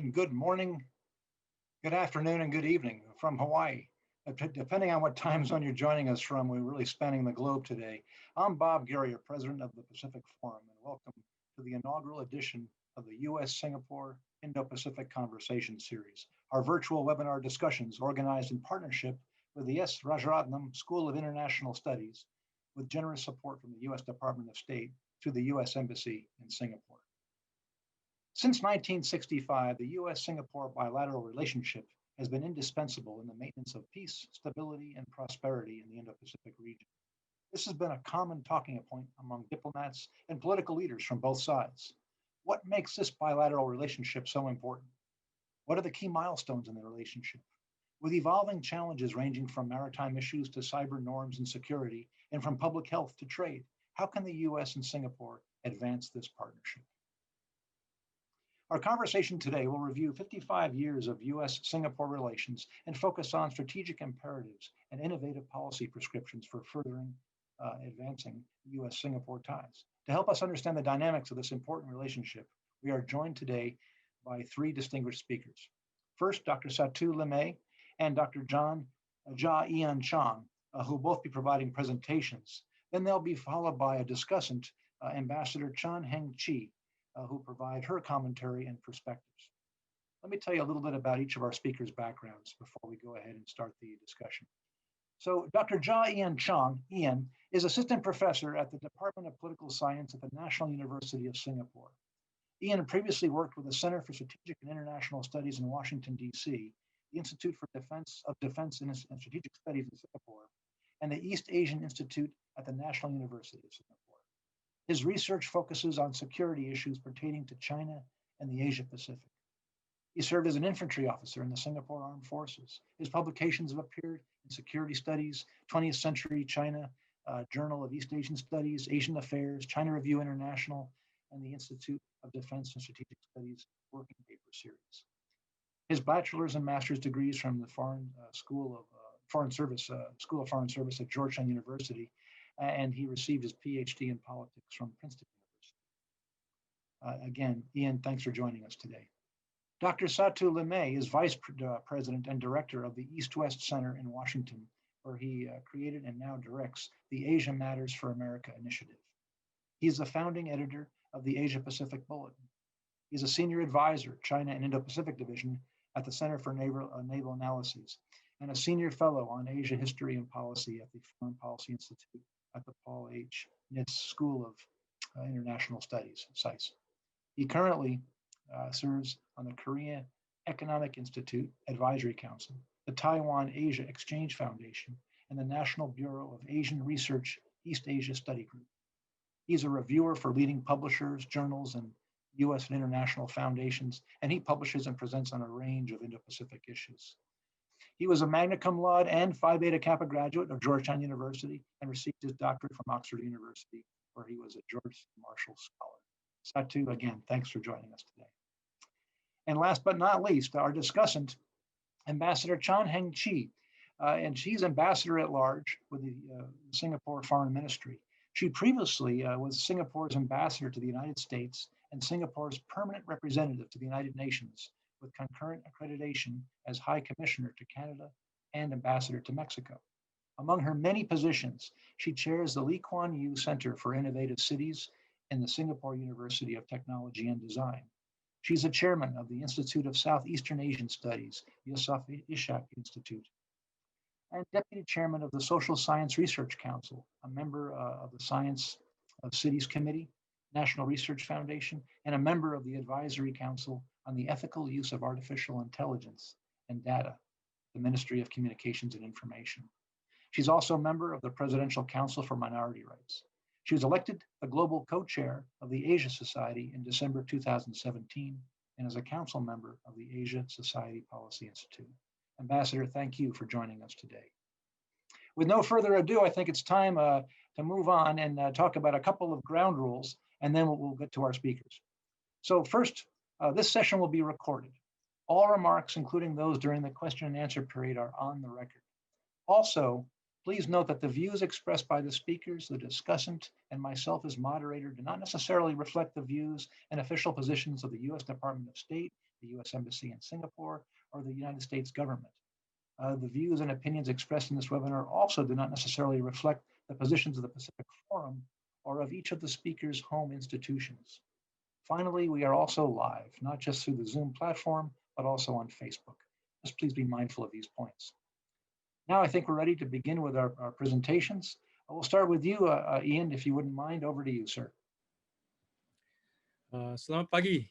and good morning, good afternoon, and good evening from Hawaii. Depending on what time zone you're joining us from, we're really spanning the globe today. I'm Bob Guerrier, President of the Pacific Forum, and welcome to the inaugural edition of the U.S.-Singapore Indo-Pacific Conversation Series, our virtual webinar discussions organized in partnership with the S. Rajaratnam School of International Studies, with generous support from the U.S. Department of State to the U.S. Embassy in Singapore. Since 1965, the U.S.-Singapore bilateral relationship has been indispensable in the maintenance of peace, stability, and prosperity in the Indo-Pacific region. This has been a common talking point among diplomats and political leaders from both sides. What makes this bilateral relationship so important? What are the key milestones in the relationship? With evolving challenges ranging from maritime issues to cyber norms and security, and from public health to trade, how can the U.S. and Singapore advance this partnership? Our conversation today will review 55 years of U.S.-Singapore relations and focus on strategic imperatives and innovative policy prescriptions for furthering advancing U.S.-Singapore ties. To help us understand the dynamics of this important relationship, we are joined today by three distinguished speakers. First, Dr. Satu Limaye and Dr. Jia Ian Chong, who will both be providing presentations. Then they'll be followed by a discussant, Ambassador Heng Chee, who provide her commentary and perspectives. Let me tell you a little bit about each of our speakers' backgrounds before we go ahead and start the discussion. So Dr. Jia Ian Chong, Ian, is assistant professor at the Department of Political Science at the National University of Singapore. Ian previously worked with the Center for Strategic and International Studies in Washington, D.C., the Institute for Defense and Strategic Studies in Singapore, and the East Asian Institute at the National University of Singapore. His research focuses on security issues pertaining to China and the Asia-Pacific. He served as an infantry officer in the Singapore Armed Forces. His publications have appeared in Security Studies, 20th Century China, Journal of East Asian Studies, Asian Affairs, China Review International, and the Institute of Defense and Strategic Studies Working Paper Series. His bachelor's and master's degrees from the School of Foreign Service at Georgetown University, and he received his PhD in politics from Princeton University. Again, Ian, thanks for joining us today. Dr. Satu Limaye is Vice President and Director of the East-West Center in Washington, where he created and now directs the Asia Matters for America initiative. He's the founding editor of the Asia-Pacific Bulletin. He's a senior advisor, China and Indo-Pacific Division at the Center for Naval Analyses, and a senior fellow on Asia History and Policy at the Foreign Policy Institute at the Paul H. Nitz School of International Studies, SAIS. He currently serves on the Korea Economic Institute Advisory Council, the Taiwan Asia Exchange Foundation, and the National Bureau of Asian Research East Asia Study Group. He's a reviewer for leading publishers, journals, and U.S. and international foundations, and he publishes and presents on a range of Indo-Pacific issues. He was a magna cum laude and Phi Beta Kappa graduate of Georgetown University and received his doctorate from Oxford University, where he was a George Marshall Scholar. Satu, again, thanks for joining us today. And last but not least, our discussant, Ambassador Heng Chee, and she's ambassador at large with the Singapore Foreign Ministry. She previously was Singapore's ambassador to the United States and Singapore's permanent representative to the United Nations, with concurrent accreditation as High Commissioner to Canada and Ambassador to Mexico. Among her many positions, she chairs the Lee Kuan Yew Center for Innovative Cities in the Singapore University of Technology and Design. She's a chairman of the Institute of Southeastern Asian Studies, Yusof Ishak Institute, and deputy chairman of the Social Science Research Council, a member of the Science of Cities Committee, National Research Foundation, and a member of the Advisory Council on the Ethical Use of Artificial Intelligence and Data, the Ministry of Communications and Information. She's also a member of the Presidential Council for Minority Rights. She was elected the global co-chair of the Asia Society in December 2017 and is a council member of the Asia Society Policy Institute. Ambassador, thank you for joining us today. With no further ado, I think it's time to move on and talk about a couple of ground rules, and then we'll get to our speakers. So first, this session will be recorded. All remarks, including those during the question and answer period, are on the record. Also, please note that the views expressed by the speakers, the discussant, and myself as moderator do not necessarily reflect the views and official positions of the U.S. Department of State, the U.S. Embassy in Singapore, or the United States government. The views and opinions expressed in this webinar also do not necessarily reflect the positions of the Pacific Forum or of each of the speakers' home institutions. Finally, we are also live, not just through the Zoom platform, but also on Facebook. Just please be mindful of these points. Now I think we're ready to begin with our presentations. We'll start with you, Ian, if you wouldn't mind. Over to you, sir. Selamat pagi.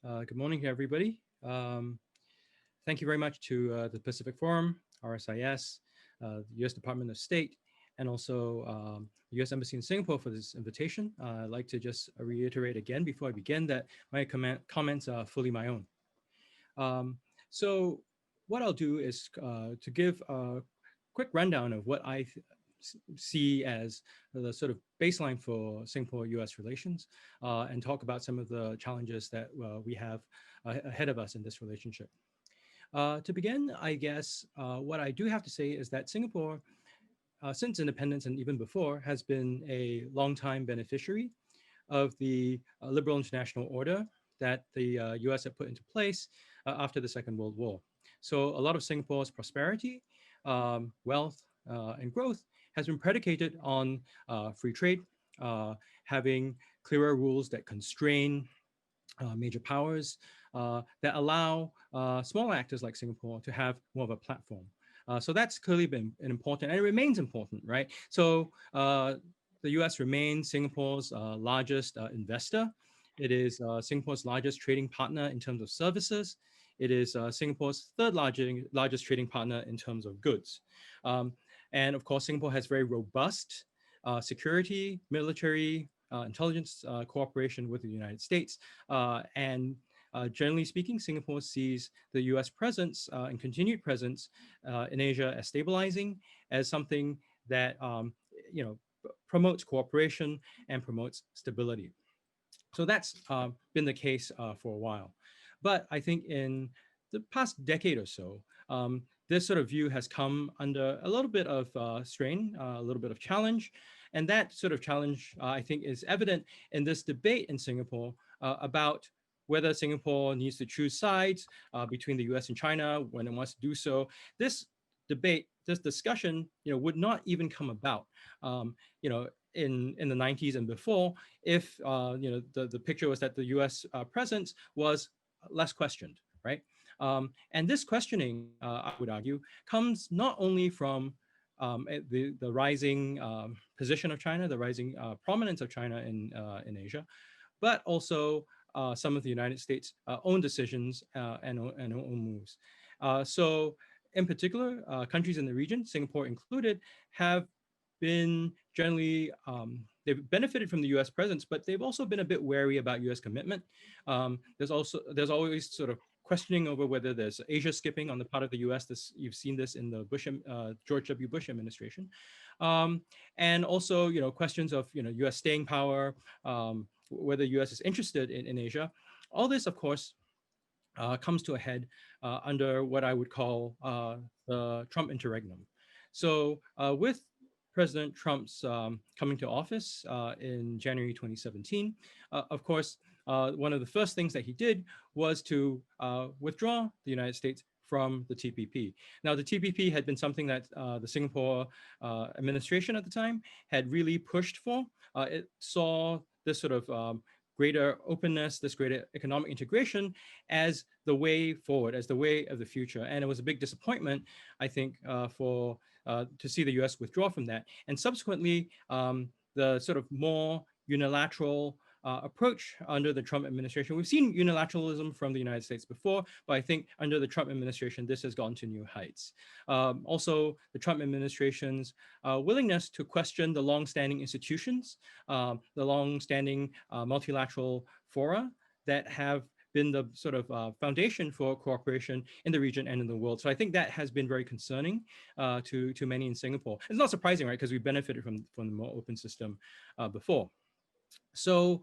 Good morning to everybody. Thank you very much to the Pacific Forum, RSIS, the U.S. Department of State, and also the U.S. Embassy in Singapore for this invitation. I'd like to just reiterate again before I begin that my comments are fully my own. So what I'll do is to give a quick rundown of what I see as the sort of baseline for Singapore-US relations and talk about some of the challenges that we have ahead of us in this relationship. To begin, I guess what I do have to say is that Singapore, since independence and even before, has been a longtime beneficiary of the liberal international order that the US had put into place after the Second World War. So a lot of Singapore's prosperity, wealth, and growth has been predicated on free trade, having clearer rules that constrain major powers, that allow small actors like Singapore to have more of a platform. So that's clearly been important, and it remains important, right? So the US remains Singapore's largest investor. It is Singapore's largest trading partner in terms of services. It is Singapore's third largest trading partner in terms of goods. And of course, Singapore has very robust security, military, intelligence cooperation with the United States. And generally speaking, Singapore sees the US presence and continued presence in Asia as stabilizing, as something that promotes cooperation and promotes stability. So that's been the case for a while. But I think in the past decade or so, this sort of view has come under a little bit of strain, a little bit of challenge. And that sort of challenge, I think, is evident in this debate in Singapore about whether Singapore needs to choose sides between the US and China when it wants to do so. This debate, this discussion, would not even come about, in the 90s and before, if the picture was that the US presence was less questioned, right? And this questioning, I would argue, comes not only from the rising position of China, the rising prominence of China in Asia, but also some of the United States' own decisions and own moves. So in particular, countries in the region, Singapore included, have been generally, they've benefited from the US presence, but they've also been a bit wary about US commitment. There's always sort of questioning over whether there's Asia skipping on the part of the US. You've seen this in the George W. Bush administration. And also, questions of, US staying power, whether US is interested in Asia. All this, of course, comes to a head under what I would call the Trump interregnum. So with President Trump's coming to office in January 2017, of course, one of the first things that he did was to withdraw the United States from the TPP. Now, the TPP had been something that the Singapore administration at the time had really pushed for. It saw this sort of greater openness, this greater economic integration as the way forward, as the way of the future. And it was a big disappointment, I think, to see the US withdraw from that. And subsequently, the sort of more unilateral approach under the Trump administration. We've seen unilateralism from the United States before, but I think under the Trump administration, this has gone to new heights. Also, the Trump administration's willingness to question the long-standing institutions, the long-standing multilateral fora that have been the sort of foundation for cooperation in the region and in the world. So I think that has been very concerning to many in Singapore. It's not surprising, right? Because we benefited from the more open system before. So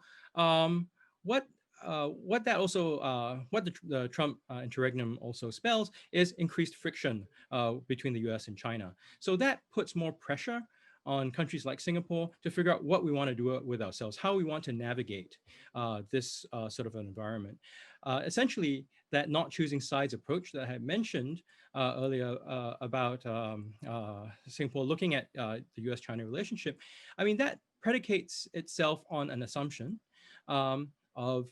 what the Trump interregnum also spells is increased friction between the US and China. So that puts more pressure on countries like Singapore to figure out what we want to do with ourselves, how we want to navigate this sort of an environment. Essentially, that not choosing sides approach that I had mentioned earlier about Singapore looking at the US-China relationship, I mean, that predicates itself on an assumption of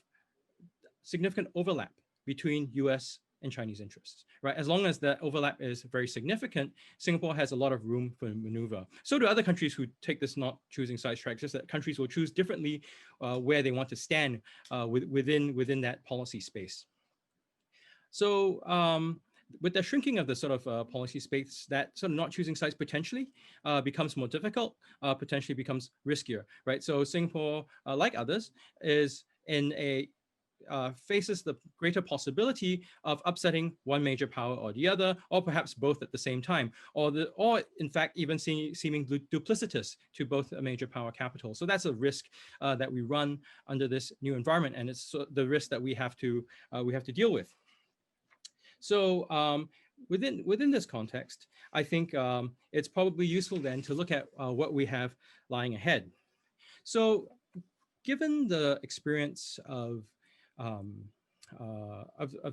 significant overlap between US and Chinese interests, right? As long as that overlap is very significant, Singapore has a lot of room for maneuver. So do other countries who take this not choosing sides track, just that countries will choose differently where they want to stand within that policy space. So with the shrinking of the sort of policy space, that sort of not choosing sides potentially becomes more difficult, potentially becomes riskier, right? So Singapore, like others, is in a faces the greater possibility of upsetting one major power or the other, or perhaps both at the same time, or in fact even seeming duplicitous to both a major power capital. So that's a risk that we run under this new environment, and it's the risk that we have to deal with. So within this context, I think it's probably useful then to look at what we have lying ahead. So given the experience of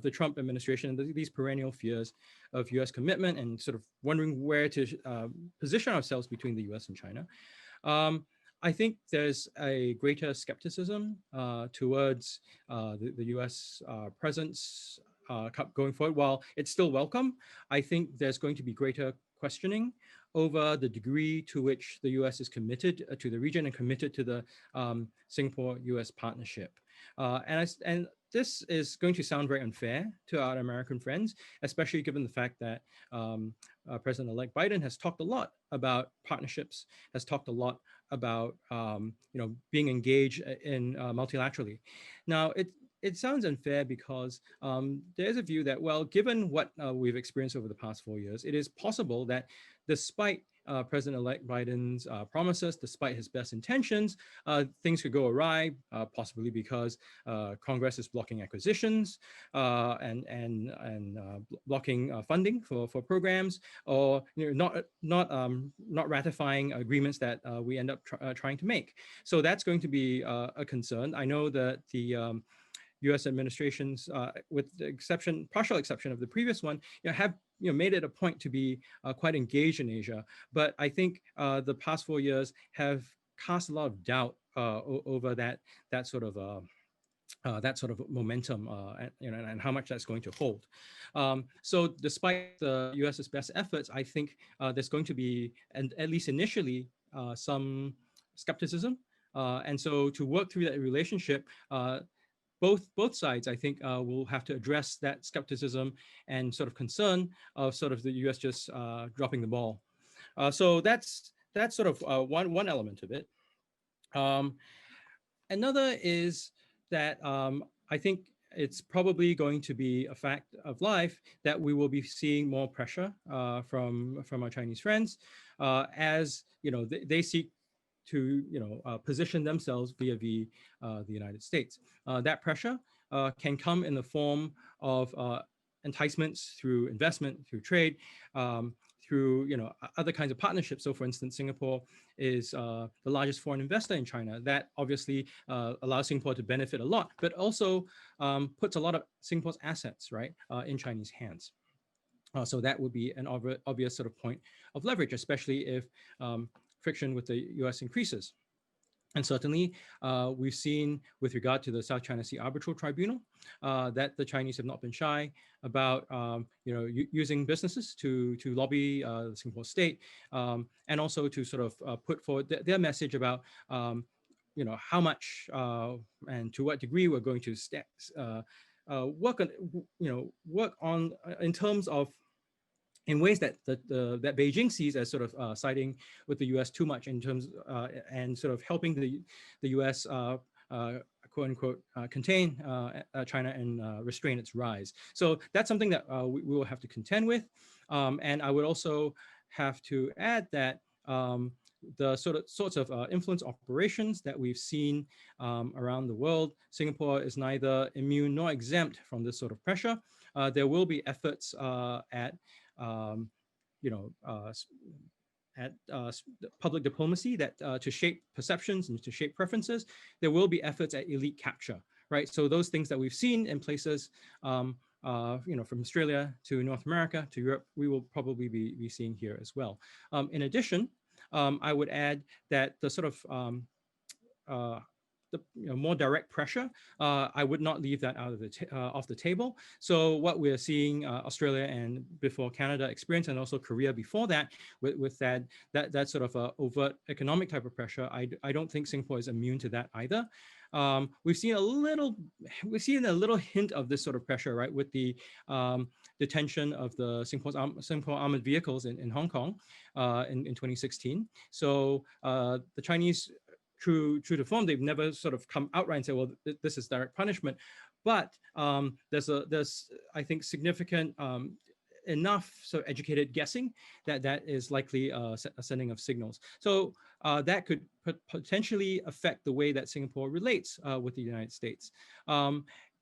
the Trump administration and these perennial fears of US commitment and sort of wondering where to position ourselves between the US and China, I think there's a greater skepticism towards the US presence going forward. While it's still welcome, I think there's going to be greater questioning over the degree to which the US is committed to the region and committed to the Singapore-US partnership. And this is going to sound very unfair to our American friends, especially given the fact that President-elect Biden has talked a lot about partnerships, has talked a lot about being engaged in multilaterally. Now, it sounds unfair because there's a view that, well, given what we've experienced over the past 4 years, it is possible that despite President-elect Biden's promises, despite his best intentions, things could go awry, possibly because Congress is blocking acquisitions and blocking funding for programs, or not ratifying agreements that we end up trying to make. So that's going to be a concern. I know that the U.S. administrations, with the partial exception of the previous one, have made it a point to be quite engaged in Asia. But I think the past 4 years have cast a lot of doubt over that sort of momentum and how much that's going to hold. So despite the U.S.'s best efforts, I think there's going to be, and at least initially, some skepticism. And so to work through that relationship, both sides, I think, will have to address that skepticism and sort of concern of sort of the U.S. just dropping the ball. So that's sort of one element of it. Another is that I think it's probably going to be a fact of life that we will be seeing more pressure from our Chinese friends as they seek to position themselves vis-a-vis the United States. That pressure can come in the form of enticements through investment, through trade, through other kinds of partnerships. So, for instance, Singapore is the largest foreign investor in China. That obviously allows Singapore to benefit a lot, but also puts a lot of Singapore's assets in Chinese hands. So that would be an obvious sort of point of leverage, especially if friction with the US increases. And certainly, we've seen with regard to the South China Sea Arbitral Tribunal that the Chinese have not been shy about using businesses to lobby the Singapore state, and also to sort of put forward their message about how much and to what degree we're going to work on in terms of in ways that that Beijing sees as sort of siding with the U.S. too much in terms and sort of helping the U.S. Quote unquote contain China and restrain its rise. So that's something that we will have to contend with. And I would also have to add that the sorts of influence operations that we've seen around the world, Singapore is neither immune nor exempt from this sort of pressure. There will be efforts at public diplomacy that to shape perceptions and to shape preferences. There will be efforts at elite capture, right? So those things that we've seen in places from Australia to North America to Europe, we will probably be seeing here as well. In addition, I would add that the sort of the more direct pressure, I would not leave that out of the off the table. So what we're seeing Australia and before Canada experience, and also Korea before that, with that sort of overt economic type of pressure, I don't think Singapore is immune to that either. We've seen a little hint of this sort of pressure, right, with the detention of the Singapore armored vehicles in Hong Kong in 2016. So the Chinese, true to form, they've never sort of come outright and say, well, this is direct punishment. But there's I think significant enough sort of educated guessing that is likely a sending of signals. So that could potentially affect the way that Singapore relates with the United States.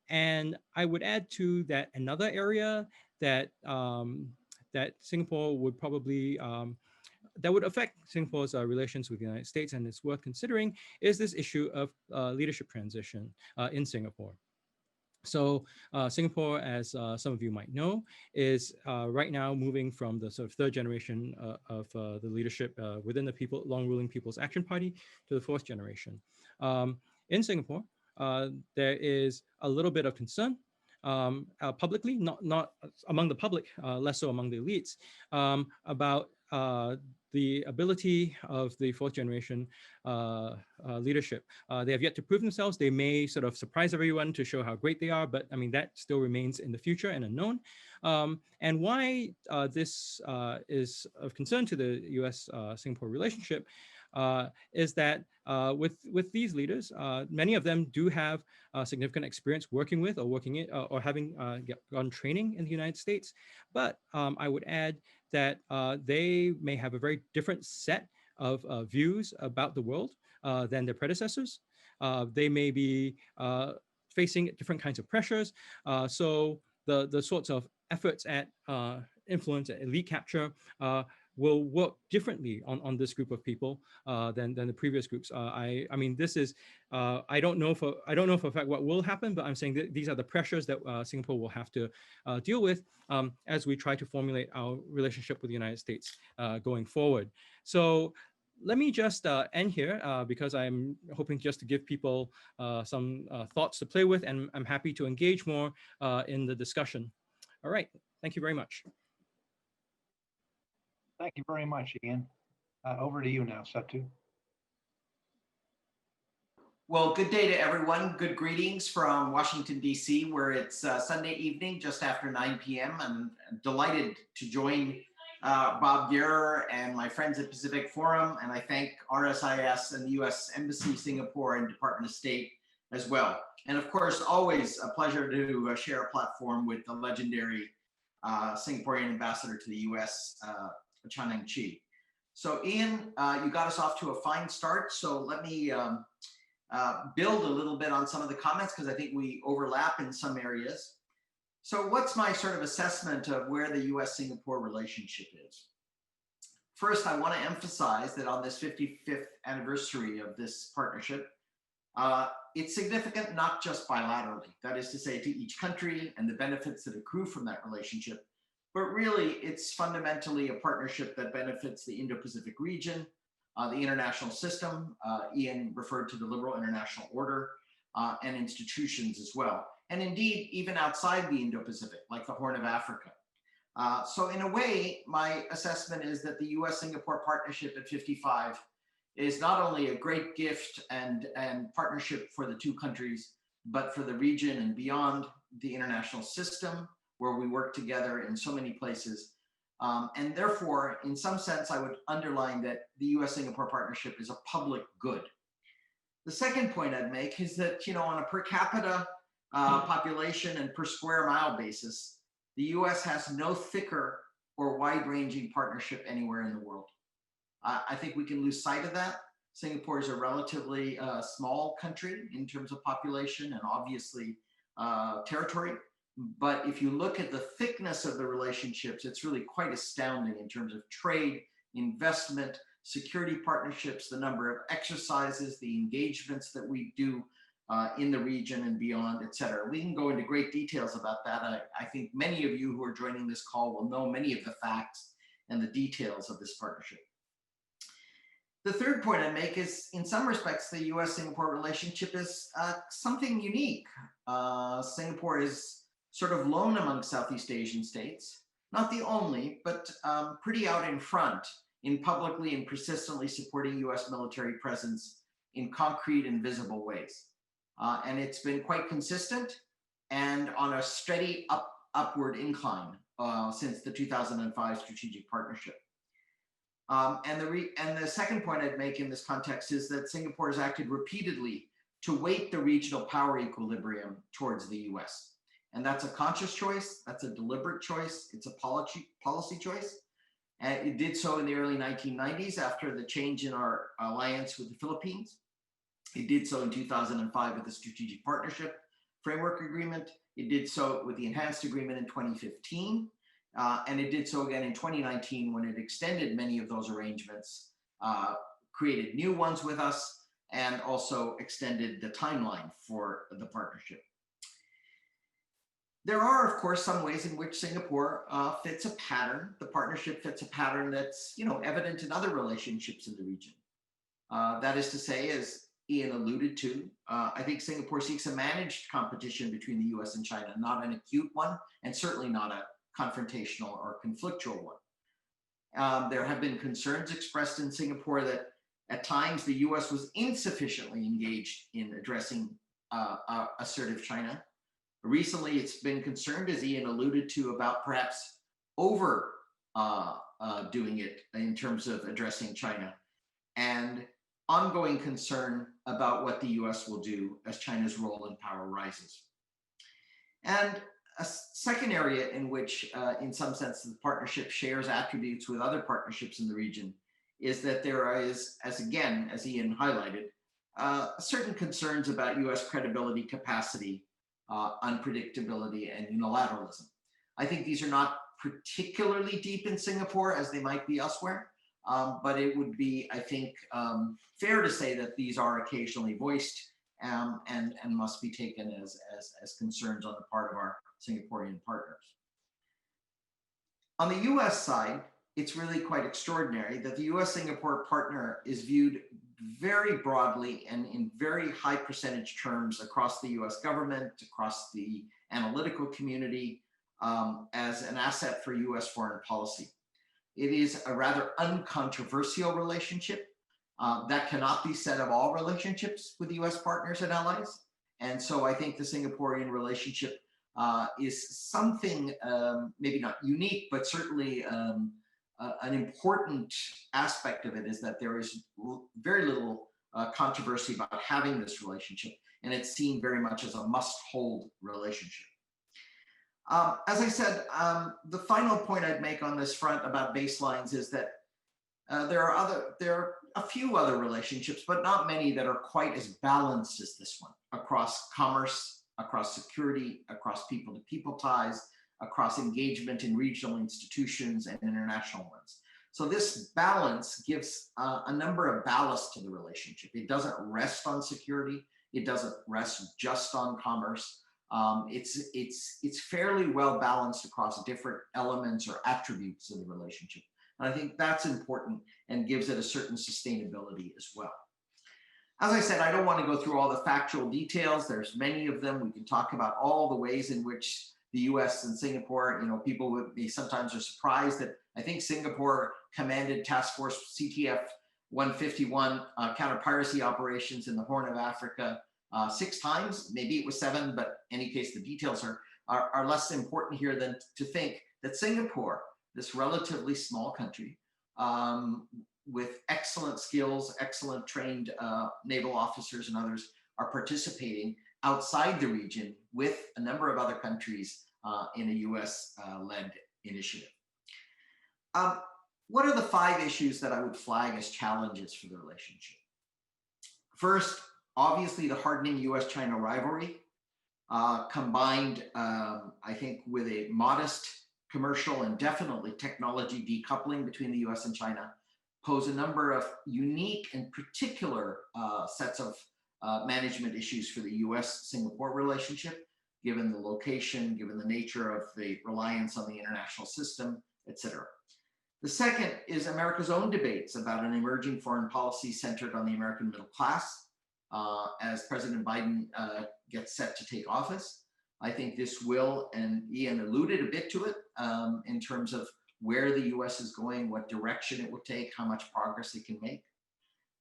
And I would add to that another area that that Singapore would probably that would affect Singapore's relations with the United States, and it's worth considering, is this issue of leadership transition in Singapore. So Singapore, as some of you might know, is right now moving from the sort of third generation of the leadership within the long-ruling People's Action Party to the fourth generation. In Singapore, there is a little bit of concern publicly, not among the public, less so among the elites, about the ability of the fourth generation leadership. They have yet to prove themselves. They may sort of surprise everyone to show how great they are, but I mean, that still remains in the future and unknown. And why this is of concern to the US-Singapore relationship is that with these leaders, many of them do have significant experience working with or having gone training in the United States. But I would add that they may have a very different set of views about the world than their predecessors. They may be facing different kinds of pressures. So the sorts of efforts at influence, at elite capture, will work differently on this group of people than the previous groups. I mean, this is I don't know for a fact what will happen, but I'm saying that these are the pressures that Singapore will have to deal with as we try to formulate our relationship with the United States going forward. So let me just end here because I'm hoping just to give people some thoughts to play with, and I'm happy to engage more in the discussion. All right, thank you very much. Thank you very much, Ian. Over to you now, Satu. Well, good day to everyone. Good greetings from Washington, D.C., where it's Sunday evening, just after 9 p.m. I'm delighted to join Bob Guerra and my friends at Pacific Forum, and I thank RSIS and the U.S. Embassy, Singapore, and Department of State as well. And of course, always a pleasure to share a platform with the legendary Singaporean ambassador to the U.S., Chee. So Ian, you got us off to a fine start. So let me build a little bit on some of the comments, because I think we overlap in some areas. So what's my sort of assessment of where the US-Singapore relationship is? First, I want to emphasize that on this 55th anniversary of this partnership, it's significant not just bilaterally, that is to say to each country and the benefits that accrue from that relationship, but really it's fundamentally a partnership that benefits the Indo-Pacific region, the international system. Ian referred to the liberal international order, and institutions as well. And indeed, even outside the Indo-Pacific, like the Horn of Africa. So in a way, my assessment is that the US-Singapore partnership at 55 is not only a great gift and partnership for the two countries, but for the region and beyond, the international system, where we work together in so many places. And therefore, in some sense, I would underline that the US-Singapore partnership is a public good. The second point I'd make is that, on a per capita population and per square mile basis, the US has no thicker or wide-ranging partnership anywhere in the world. I think we can lose sight of that. Singapore is a relatively small country in terms of population and obviously territory. But if you look at the thickness of the relationships, it's really quite astounding in terms of trade, investment, security partnerships, the number of exercises, the engagements that we do, in the region and beyond, et cetera. We can go into great details about that. I think many of you who are joining this call will know many of the facts and the details of this partnership. The third point I make is, in some respects, the US-Singapore relationship is something unique. Singapore is sort of lone among Southeast Asian states, not the only, but pretty out in front in publicly and persistently supporting US military presence in concrete and visible ways. And it's been quite consistent and on a steady upward incline since the 2005 strategic partnership. And the second point I'd make in this context is that Singapore has acted repeatedly to weight the regional power equilibrium towards the US. And that's a conscious choice, that's a deliberate choice, it's a policy choice. And it did so in the early 1990s after the change in our alliance with the Philippines. It did so in 2005 with the Strategic Partnership Framework Agreement. It did so with the Enhanced Agreement in 2015. And it did so again in 2019 when it extended many of those arrangements, created new ones with us, and also extended the timeline for the partnership. There are, of course, some ways in which Singapore fits a pattern. The partnership fits a pattern that's, evident in other relationships in the region. That is to say, as Ian alluded to, I think Singapore seeks a managed competition between the US and China, not an acute one, and certainly not a confrontational or conflictual one. There have been concerns expressed in Singapore that at times the US was insufficiently engaged in addressing assertive China. Recently, it's been concerned, as Ian alluded to, about perhaps over doing it in terms of addressing China, and ongoing concern about what the US will do as China's role in power rises. And a second area in which, in some sense, the partnership shares attributes with other partnerships in the region is that there is, as Ian highlighted, certain concerns about US credibility, capacity, unpredictability, and unilateralism. I think these are not particularly deep in Singapore as they might be elsewhere, but it would be, I think, fair to say that these are occasionally voiced and must be taken as concerns on the part of our Singaporean partners. On the US side, it's really quite extraordinary that the US-Singapore partner is viewed very broadly and in very high percentage terms across the US government, across the analytical community, as an asset for US foreign policy. It is a rather uncontroversial relationship. That cannot be said of all relationships with US partners and allies. And so I think the Singaporean relationship is something maybe not unique, but certainly an important aspect of it is that there is very little controversy about having this relationship, and it's seen very much as a must-hold relationship. As I said, the final point I'd make on this front about baselines is that there are a few other relationships, but not many that are quite as balanced as this one, across commerce, across security, across people-to-people ties, across engagement in regional institutions and international ones. So this balance gives a number of ballasts to the relationship. It doesn't rest on security. It doesn't rest just on commerce. It's fairly well balanced across different elements or attributes of the relationship. And I think that's important and gives it a certain sustainability as well. As I said, I don't want to go through all the factual details. There's many of them. We can talk about all the ways in which the US and Singapore, people would be sometimes are surprised that I think Singapore commanded Task Force CTF 151 counter-piracy operations in the Horn of Africa 6 times. Maybe it was 7, but in any case, the details are less important here than to think that Singapore, this relatively small country, with excellent skills, excellent trained naval officers and others, are participating outside the region with a number of other countries in a US-led initiative. What are the 5 issues that I would flag as challenges for the relationship? First, obviously the hardening US-China rivalry, combined, I think, with a modest commercial and definitely technology decoupling between the US and China, pose a number of unique and particular sets of management issues for the US-Singapore relationship, given the location, given the nature of the reliance on the international system, etc. The second is America's own debates about an emerging foreign policy centered on the American middle class as President Biden gets set to take office. I think this will, and Ian alluded a bit to it in terms of where the US is going, what direction it will take, how much progress it can make.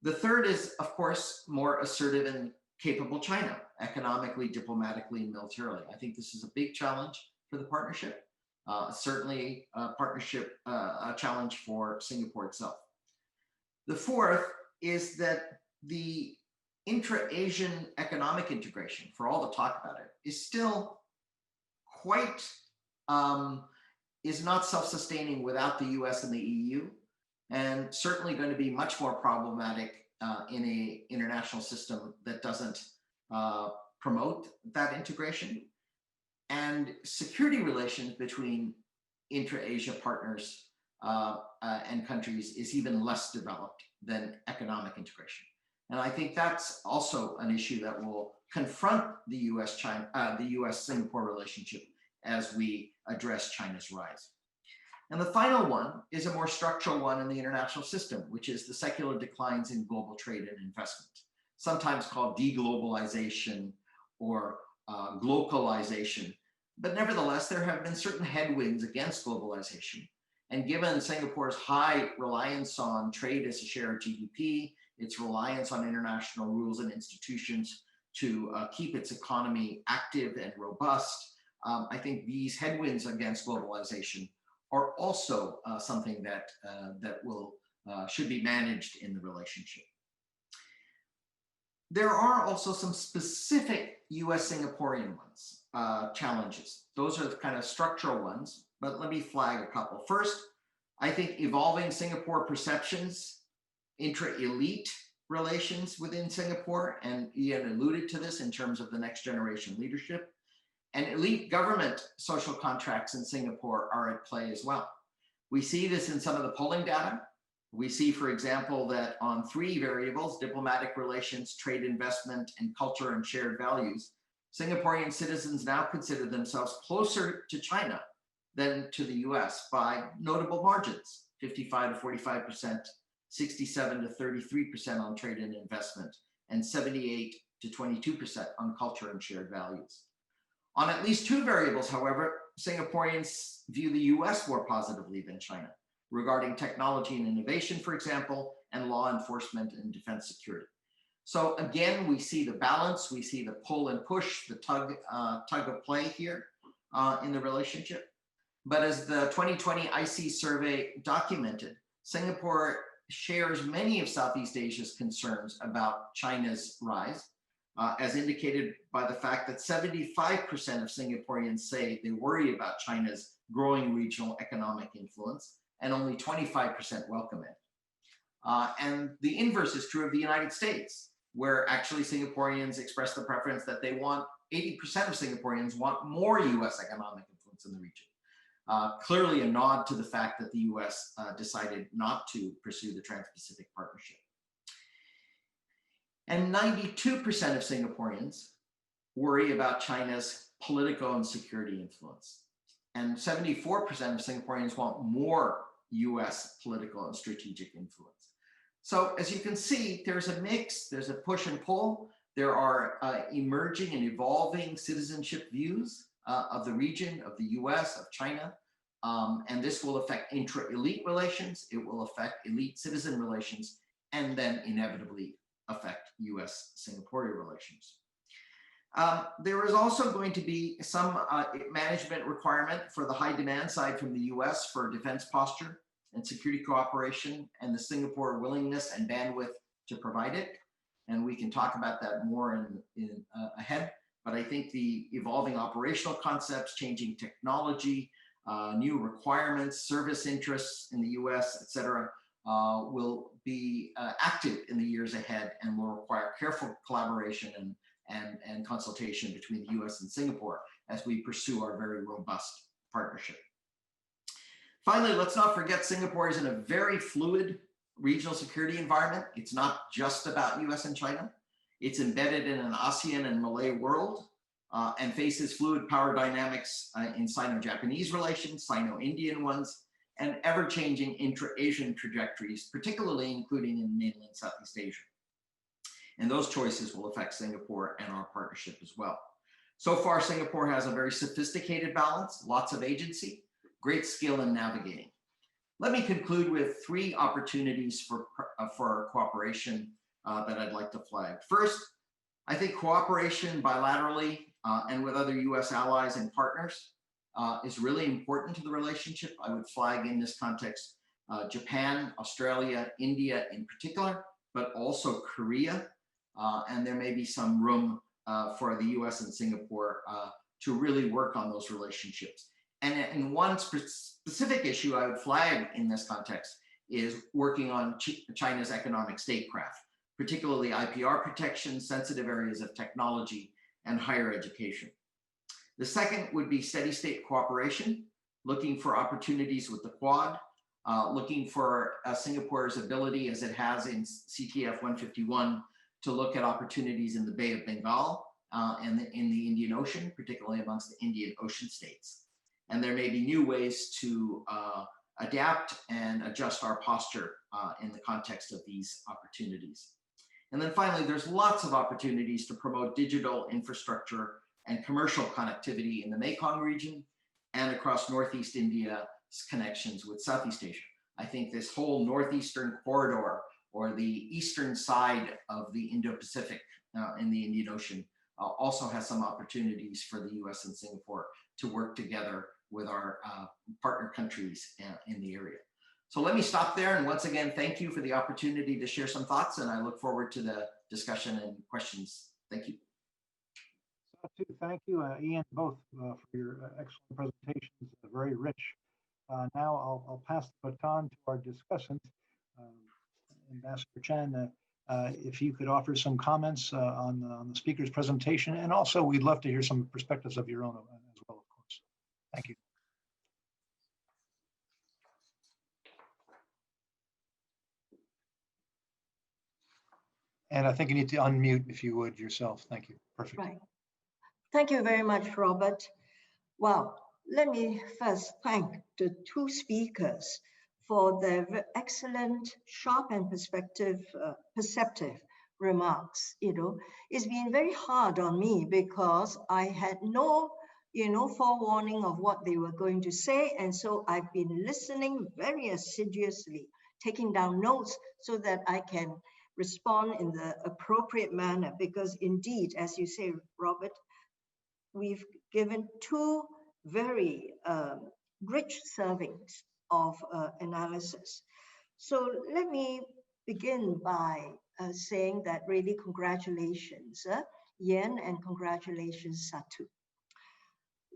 The third is, of course, more assertive and capable China, economically, diplomatically, and militarily. I think this is a big challenge for the partnership, certainly a challenge for Singapore itself. The fourth is that the intra-Asian economic integration, for all the talk about it, is still quite, is not self-sustaining without the US and the EU, and certainly going to be much more problematic in an international system that doesn't promote that integration. And security relations between intra-Asia partners and countries is even less developed than economic integration. And I think that's also an issue that will confront the US-Singapore relationship as we address China's rise. And the final one is a more structural one in the international system, which is the secular declines in global trade and investment, sometimes called deglobalization or globalization. But nevertheless, there have been certain headwinds against globalization. And given Singapore's high reliance on trade as a share of GDP, its reliance on international rules and institutions to keep its economy active and robust, I think these headwinds against globalization are also something that should be managed in the relationship. There are also some specific US-Singaporean ones, challenges. Those are the kind of structural ones, but let me flag a couple. First, I think evolving Singapore perceptions, intra-elite relations within Singapore, and Ian alluded to this in terms of the next generation leadership, and elite government social contracts in Singapore are at play as well. We see this in some of the polling data. We see, for example, that on 3 variables, diplomatic relations, trade investment, and culture and shared values, Singaporean citizens now consider themselves closer to China than to the US by notable margins, 55 to 45%, 67 to 33% on trade and investment, and 78 to 22% on culture and shared values. On at least 2 variables, however, Singaporeans view the US more positively than China, regarding technology and innovation, for example, and law enforcement and defense security. So again, we see the balance, we see the pull and push, the tug of play here in the relationship. But as the 2020 ISEAS survey documented, Singapore shares many of Southeast Asia's concerns about China's rise, as indicated by the fact that 75% of Singaporeans say they worry about China's growing regional economic influence, and only 25% welcome it. And the inverse is true of the United States, where actually Singaporeans express the preference that they want, 80% of Singaporeans want more US economic influence in the region. Clearly a nod to the fact that the US decided not to pursue the Trans-Pacific Partnership. And 92% of Singaporeans worry about China's political and security influence. And 74% of Singaporeans want more US political and strategic influence. So as you can see, there's a mix, there's a push and pull. There are emerging and evolving citizenship views of the region, of the US, of China. And this will affect intra-elite relations, it will affect elite citizen relations, and then inevitably affect US-Singaporean relations. There is also going to be some management requirement for the high demand side from the US for defense posture and security cooperation and the Singapore willingness and bandwidth to provide it. And we can talk about that more ahead. But I think the evolving operational concepts, changing technology, new requirements, service interests in the US, et cetera, will be active in the years ahead and will require careful collaboration and consultation between the US and Singapore as we pursue our very robust partnership. Finally, let's not forget Singapore is in a very fluid regional security environment. It's not just about US and China. It's embedded in an ASEAN and Malay world and faces fluid power dynamics in Sino-Japanese relations, Sino-Indian ones, and ever-changing intra-Asian trajectories, particularly including in mainland Southeast Asia. And those choices will affect Singapore and our partnership as well. So far, Singapore has a very sophisticated balance, lots of agency, great skill in navigating. Let me conclude with 3 opportunities for our cooperation that I'd like to flag. First, I think cooperation bilaterally and with other US allies and partners is really important to the relationship. I would flag in this context Japan, Australia, India in particular, but also Korea. And there may be some room for the US and Singapore to really work on those relationships. And one specific issue I would flag in this context is working on China's economic statecraft, particularly IPR protection, sensitive areas of technology, and higher education. The second would be steady state cooperation, looking for opportunities with the Quad, looking for Singapore's ability, as it has in CTF 151, to look at opportunities in the Bay of Bengal and in the Indian Ocean, particularly amongst the Indian Ocean states. And there may be new ways to adapt and adjust our posture in the context of these opportunities. And then finally, there's lots of opportunities to promote digital infrastructure and commercial connectivity in the Mekong region and across Northeast India's connections with Southeast Asia. I think this whole Northeastern corridor, or the eastern side of the Indo-Pacific in the Indian Ocean, also has some opportunities for the US and Singapore to work together with our partner countries in the area. So let me stop there, and once again, thank you for the opportunity to share some thoughts, and I look forward to the discussion and questions. Thank you. Satu, thank you, Ian, both for your excellent presentations, very rich. Now I'll pass the baton to our discussant, Ambassador Chen, if you could offer some comments on the speaker's presentation, and also we'd love to hear some perspectives of your own as well, of course. Thank you. And I think you need to unmute, if you would, yourself. Thank you. Perfect. Right. Thank you very much, Robert. Well, let me first thank the 2 speakers for their excellent, sharp and perceptive remarks. It's been very hard on me because I had no, forewarning of what they were going to say. And so I've been listening very assiduously, taking down notes so that I can respond in the appropriate manner, because indeed, as you say, Robert, we've given 2 very rich servings of analysis. So let me begin by saying that really congratulations, Yen, and congratulations, Satu.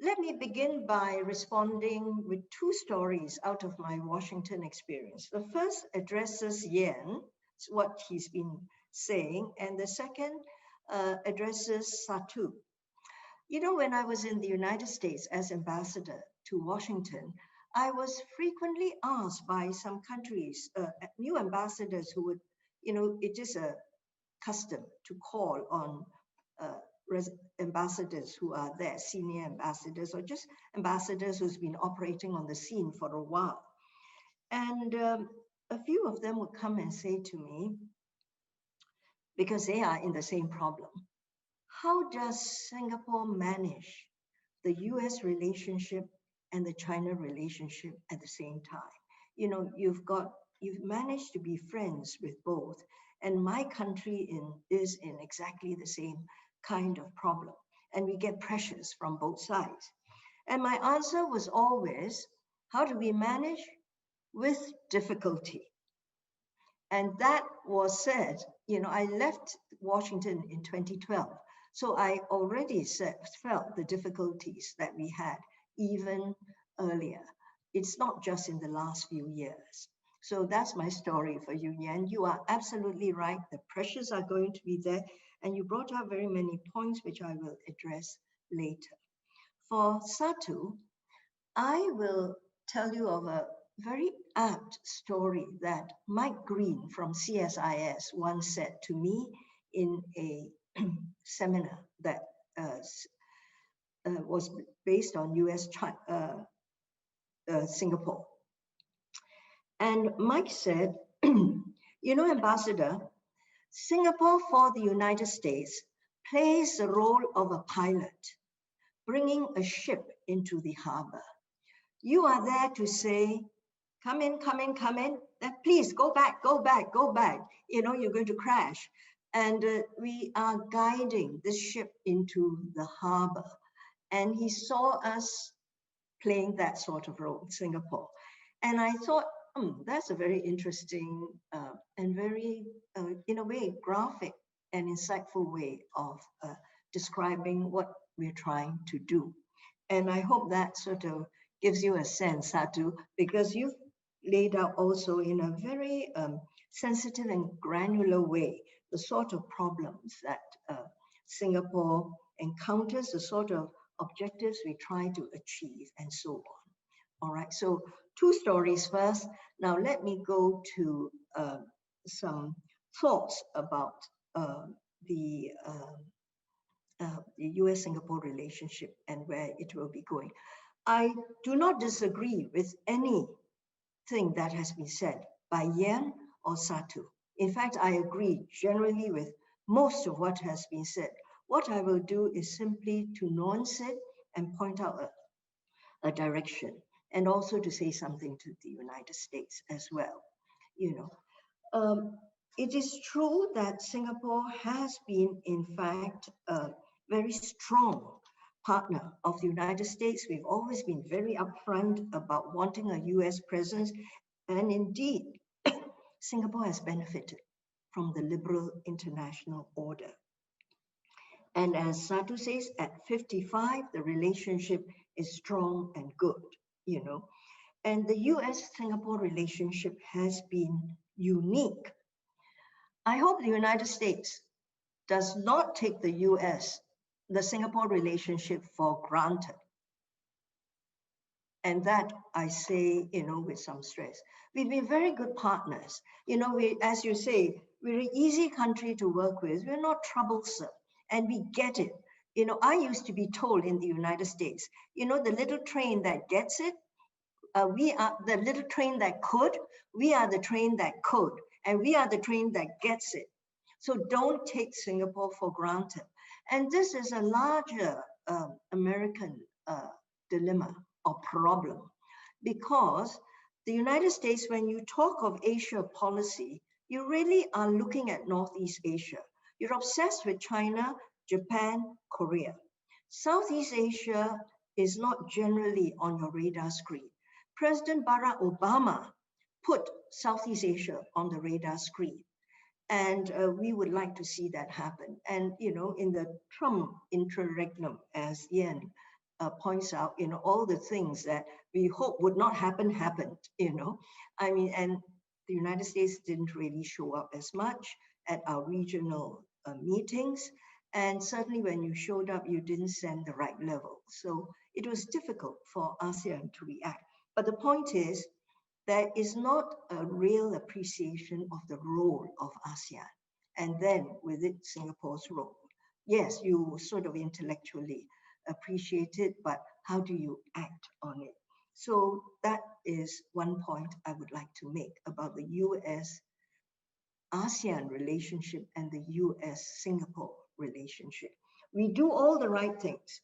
Let me begin by responding with 2 stories out of my Washington experience. The first addresses Yen, what he's been saying, and the second addresses Satu. When I was in the United States as ambassador to Washington, I was frequently asked by some countries, new ambassadors who would, it is a custom to call on ambassadors who are there, senior ambassadors, or just ambassadors who's been operating on the scene for a while. And a few of them would come and say to me, because they are in the same problem, how does Singapore manage the US relationship and the China relationship at the same time? You've managed to be friends with both, and my country is in exactly the same kind of problem, and we get pressures from both sides. And my answer was always, how do we manage? With difficulty. And that was said, I left Washington in 2012. So I already felt the difficulties that we had even earlier. It's not just in the last few years. So that's my story for you, Yan. You are absolutely right. The pressures are going to be there. And you brought up very many points, which I will address later. For Satu, I will tell you of a very apt story that Mike Green from CSIS once said to me in a seminar that was based on US Singapore. And Mike said, you know, Ambassador, Singapore for the United States plays the role of a pilot, bringing a ship into the harbor. You are there to say, come in, come in, come in. Please go back, go back, go back. You know, you're going to crash. And we are guiding this ship into the harbor. And he saw us playing that sort of role, Singapore. And I thought, that's a very interesting and very, in a way, graphic and insightful way of describing what we're trying to do. And I hope that sort of gives you a sense, Satu, because you've laid out also in a very sensitive and granular way the sort of problems that Singapore encounters, the sort of objectives we try to achieve, and so on. All right, so 2 stories first. Now let me go to some thoughts about the US-Singapore relationship and where it will be going. I do not disagree with anything that has been said by Yen or Satu. In fact, I agree generally with most of what has been said. What I will do is simply to nuance it and point out a direction, and also to say something to the United States as well. You know, it is true that Singapore has been, in fact, a very strong partner of the United States. We've always been very upfront about wanting a US presence, and indeed, Singapore has benefited from the liberal international order. And as Satu says, at 55, the relationship is strong and good, you know. And the US-Singapore relationship has been unique. I hope the United States does not take the Singapore relationship for granted. And that I say, you know, with some stress. We've been very good partners. You know, as you say, we're an easy country to work with. We're not troublesome, and we get it. You know, I used to be told in the United States, you know, the little train that gets it, we are the little train that could, we are the train that could, and we are the train that gets it. So don't take Singapore for granted. And this is a larger American dilemma or problem, because the United States, when you talk of Asia policy, you really are looking at Northeast Asia. You're obsessed with China, Japan, Korea. Southeast Asia is not generally on your radar screen. President Barack Obama put Southeast Asia on the radar screen. And we would like to see that happen. And, you know, in the Trump interregnum, as Yen points out, you know, all the things that we hope would not happen, happened, you know. I mean, and the United States didn't really show up as much at our regional meetings. And certainly when you showed up, you didn't send the right level. So it was difficult for ASEAN to react. But the point is, there is not a real appreciation of the role of ASEAN. And then with it, Singapore's role. Yes, you sort of intellectually appreciate it, but how do you act on it? So that is one point I would like to make about the US-ASEAN relationship and the US-Singapore relationship. We do all the right things,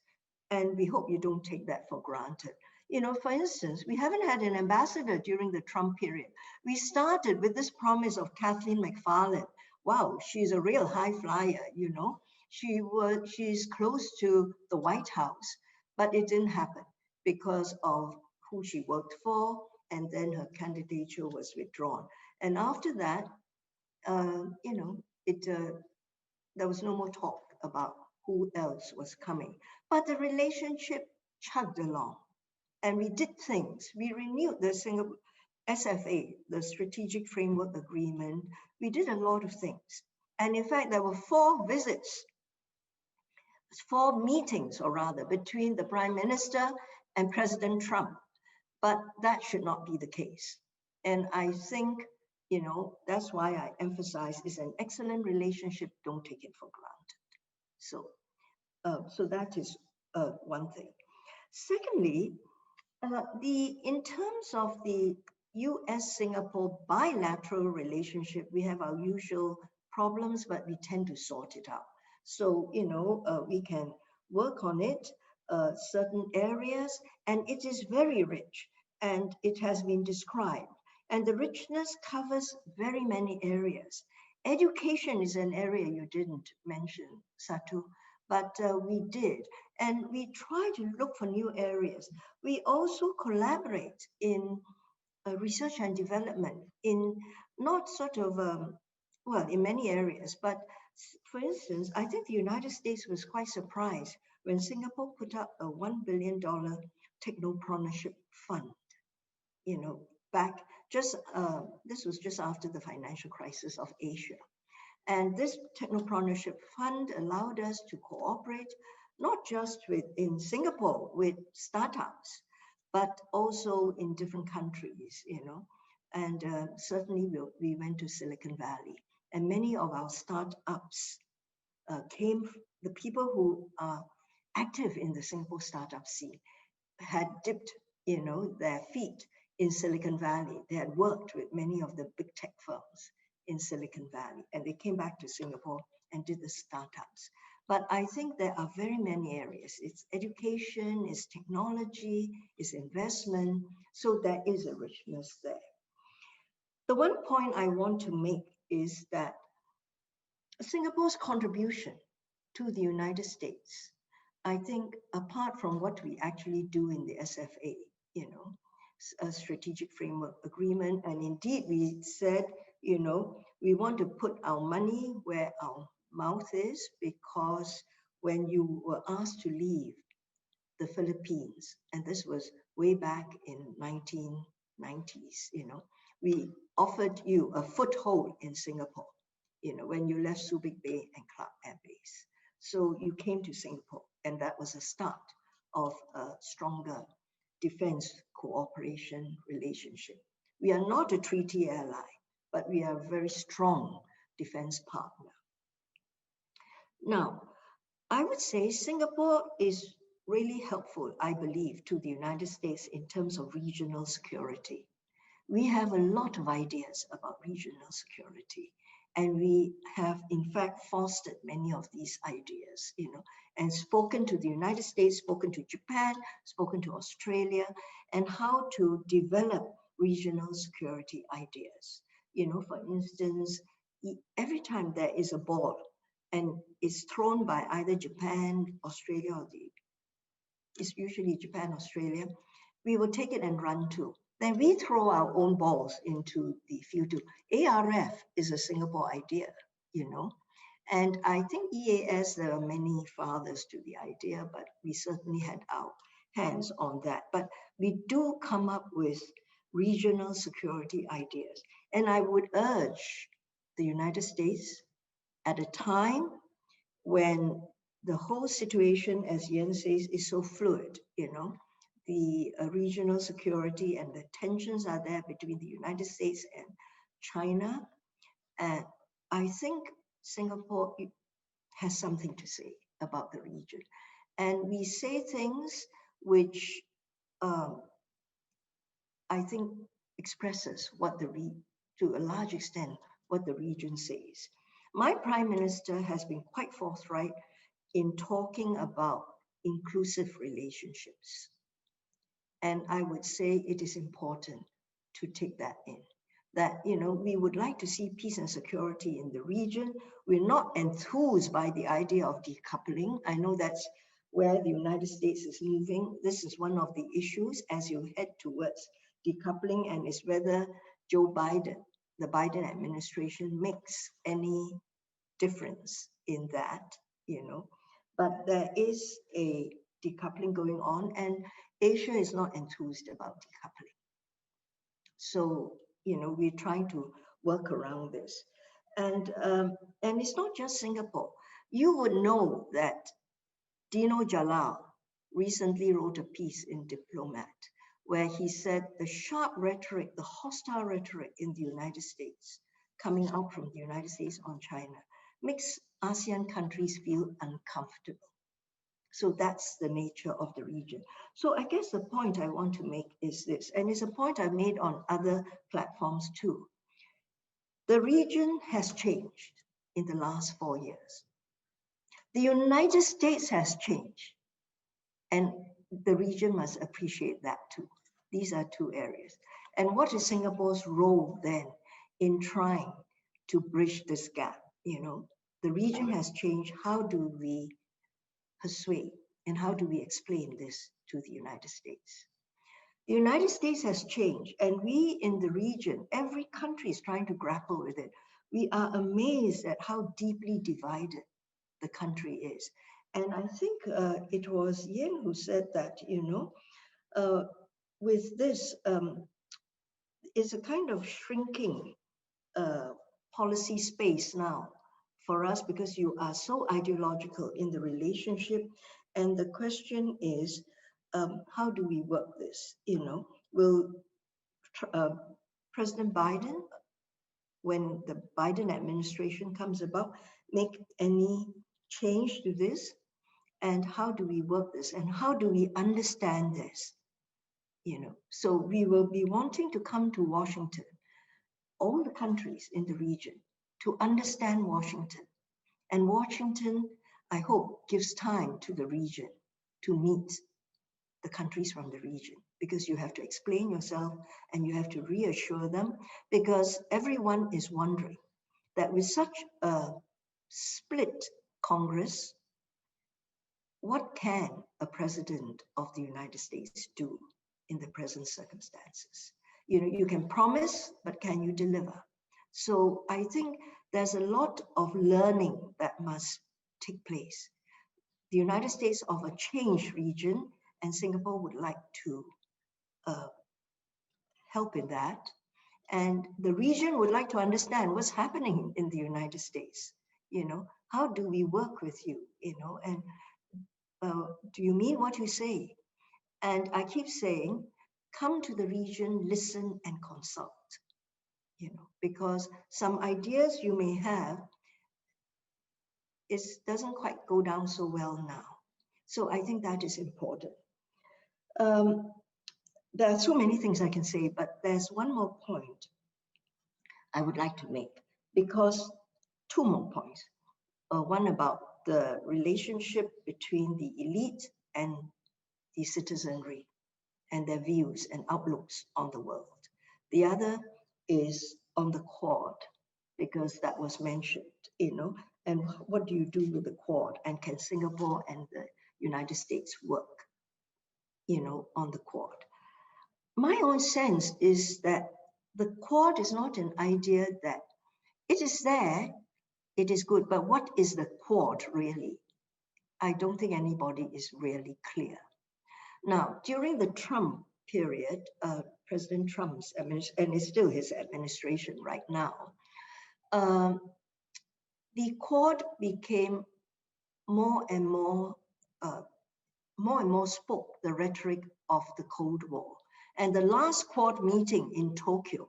and we hope you don't take that for granted. You know, for instance, we haven't had an ambassador during the Trump period. We started with this promise of Kathleen McFarland. Wow, she's a real high flyer, you know. She's close to the White House, but it didn't happen because of who she worked for, and then her candidature was withdrawn. And after that, you know, there was no more talk about who else was coming. But the relationship chugged along. And we did things. We renewed the Singapore SFA, the Strategic Framework Agreement. We did a lot of things. And in fact, there were 4 visits, 4 meetings, or rather, between the Prime Minister and President Trump. But that should not be the case. And I think, you know, that's why I emphasize it's an excellent relationship. Don't take it for granted. So, so that is one thing. Secondly, in terms of the US-Singapore bilateral relationship, we have our usual problems, but we tend to sort it out. So, you know, we can work on it, certain areas, and it is very rich, and it has been described. And the richness covers very many areas. Education is an area you didn't mention, Satu, but we did. And we try to look for new areas. We also collaborate in research and development in not sort of, well, in many areas, but for instance, I think the United States was quite surprised when Singapore put up a $1 billion technopreneurship fund, you know, back just, this was just after the financial crisis of Asia. And this technopreneurship fund allowed us to cooperate, not just in Singapore with startups, but also in different countries, you know. And certainly we went to Silicon Valley, and many of our startups the people who are active in the Singapore startup scene had dipped, you know, their feet in Silicon Valley. They had worked with many of the big tech firms in Silicon Valley, and they came back to Singapore and did the startups. But I think there are very many areas. It's education, it's technology, it's investment. So there is a richness there. The one point I want to make is that Singapore's contribution to the United States, I think apart from what we actually do in the SFA, you know, a strategic framework agreement, and indeed we said, you know, we want to put our money where our mouth is, because when you were asked to leave the Philippines, and this was way back in 1990s, you know, we offered you a foothold in Singapore, you know, when you left Subic Bay and Clark Air Base. So you came to Singapore, and that was a start of a stronger defense cooperation relationship. We are not a treaty ally, but we are a very strong defense partner. Now, I would say Singapore is really helpful, I believe, to the United States in terms of regional security. We have a lot of ideas about regional security, and we have in fact fostered many of these ideas, you know, and spoken to the United States, spoken to Japan, spoken to Australia, and how to develop regional security ideas. You know, for instance, every time there is a ball and it's thrown by either Japan, Australia, or it's usually Japan, Australia, we will take it and run to. Then we throw our own balls into the field too. ARF is a Singapore idea, you know, and I think EAS, there are many fathers to the idea, but we certainly had our hands on that. But we do come up with regional security ideas. And I would urge the United States at a time when the whole situation, as Yen says, is so fluid, you know, the regional security and the tensions are there between the United States and China. And I think Singapore has something to say about the region. And we say things which I think expresses what to a large extent, what the region says. My Prime Minister has been quite forthright in talking about inclusive relationships. And I would say it is important to take that in. That, you know, we would like to see peace and security in the region. We're not enthused by the idea of decoupling. I know that's where the United States is moving. This is one of the issues as you head towards decoupling, and is whether Joe Biden, the Biden administration, makes any difference in that, you know. But there is a decoupling going on, and Asia is not enthused about decoupling. So, you know, we're trying to work around this. And it's not just Singapore. You would know that Dino Jalal recently wrote a piece in Diplomat where he said the sharp rhetoric, the hostile rhetoric in the United States, coming out from the United States on China, makes ASEAN countries feel uncomfortable. So that's the nature of the region. So I guess the point I want to make is this, and it's a point I've made on other platforms too. The region has changed in the last 4 years. The United States has changed, and the region must appreciate that too. These are two areas. And what is Singapore's role then in trying to bridge this gap? You know, the region has changed. How do we persuade and how do we explain this to the United States? The United States has changed, and we in the region, every country is trying to grapple with it. We are amazed at how deeply divided the country is. And I think it was Yen who said that, you know, with this, it's a kind of shrinking policy space now for us because you are so ideological in the relationship. And the question is, how do we work this? You know, will President Biden, when the Biden administration comes about, make any change to this? And how do we work this? And how do we understand this? You know, so we will be wanting to come to Washington, all the countries in the region, to understand Washington. And Washington, I hope, gives time to the region to meet the countries from the region, because you have to explain yourself and you have to reassure them, because everyone is wondering that with such a split Congress, what can a president of the United States do in the present circumstances? You know, you can promise, but can you deliver? So I think there's a lot of learning that must take place. The United States of a changed region, and Singapore would like to help in that. And the region would like to understand what's happening in the United States. You know, how do we work with you? You know, and do you mean what you say? And I keep saying, come to the region, listen and consult. You know, because some ideas you may have, it doesn't quite go down so well now. So I think that is important. There are so many things I can say, but there's one more point I would like to make, because two more points. One about the relationship between the elite and the citizenry and their views and outlooks on the world. The other is on the Quad, because that was mentioned, you know, and what do you do with the Quad? And can Singapore and the United States work, you know, on the Quad? My own sense is that the Quad is not an idea that it is there, it is good, but what is the Quad really? I don't think anybody is really clear. Now, during the Trump period, President Trump's administration, and it's still his administration right now, the Quad became more and more spoke the rhetoric of the Cold War. And the last Quad meeting in Tokyo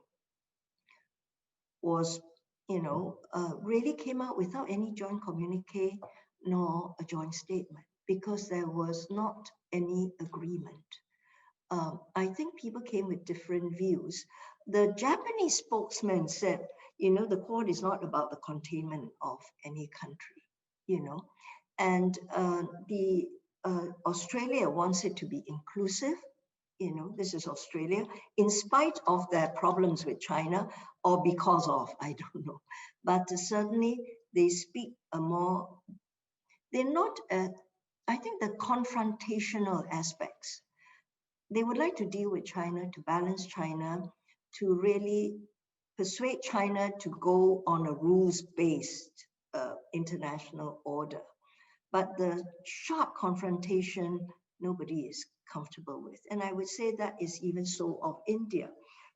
was, you know, really came out without any joint communique nor a joint statement, because there was not any agreement. I think people came with different views. The Japanese spokesman said, you know, the Quad is not about the containment of any country, you know, and Australia wants it to be inclusive. You know, this is Australia, in spite of their problems with China, or because of, I don't know. But certainly they speak a more, they're not, I think the confrontational aspects. They would like to deal with China, to balance China, to really persuade China to go on a rules-based international order. But the sharp confrontation, nobody is comfortable with. And I would say that is even so of India.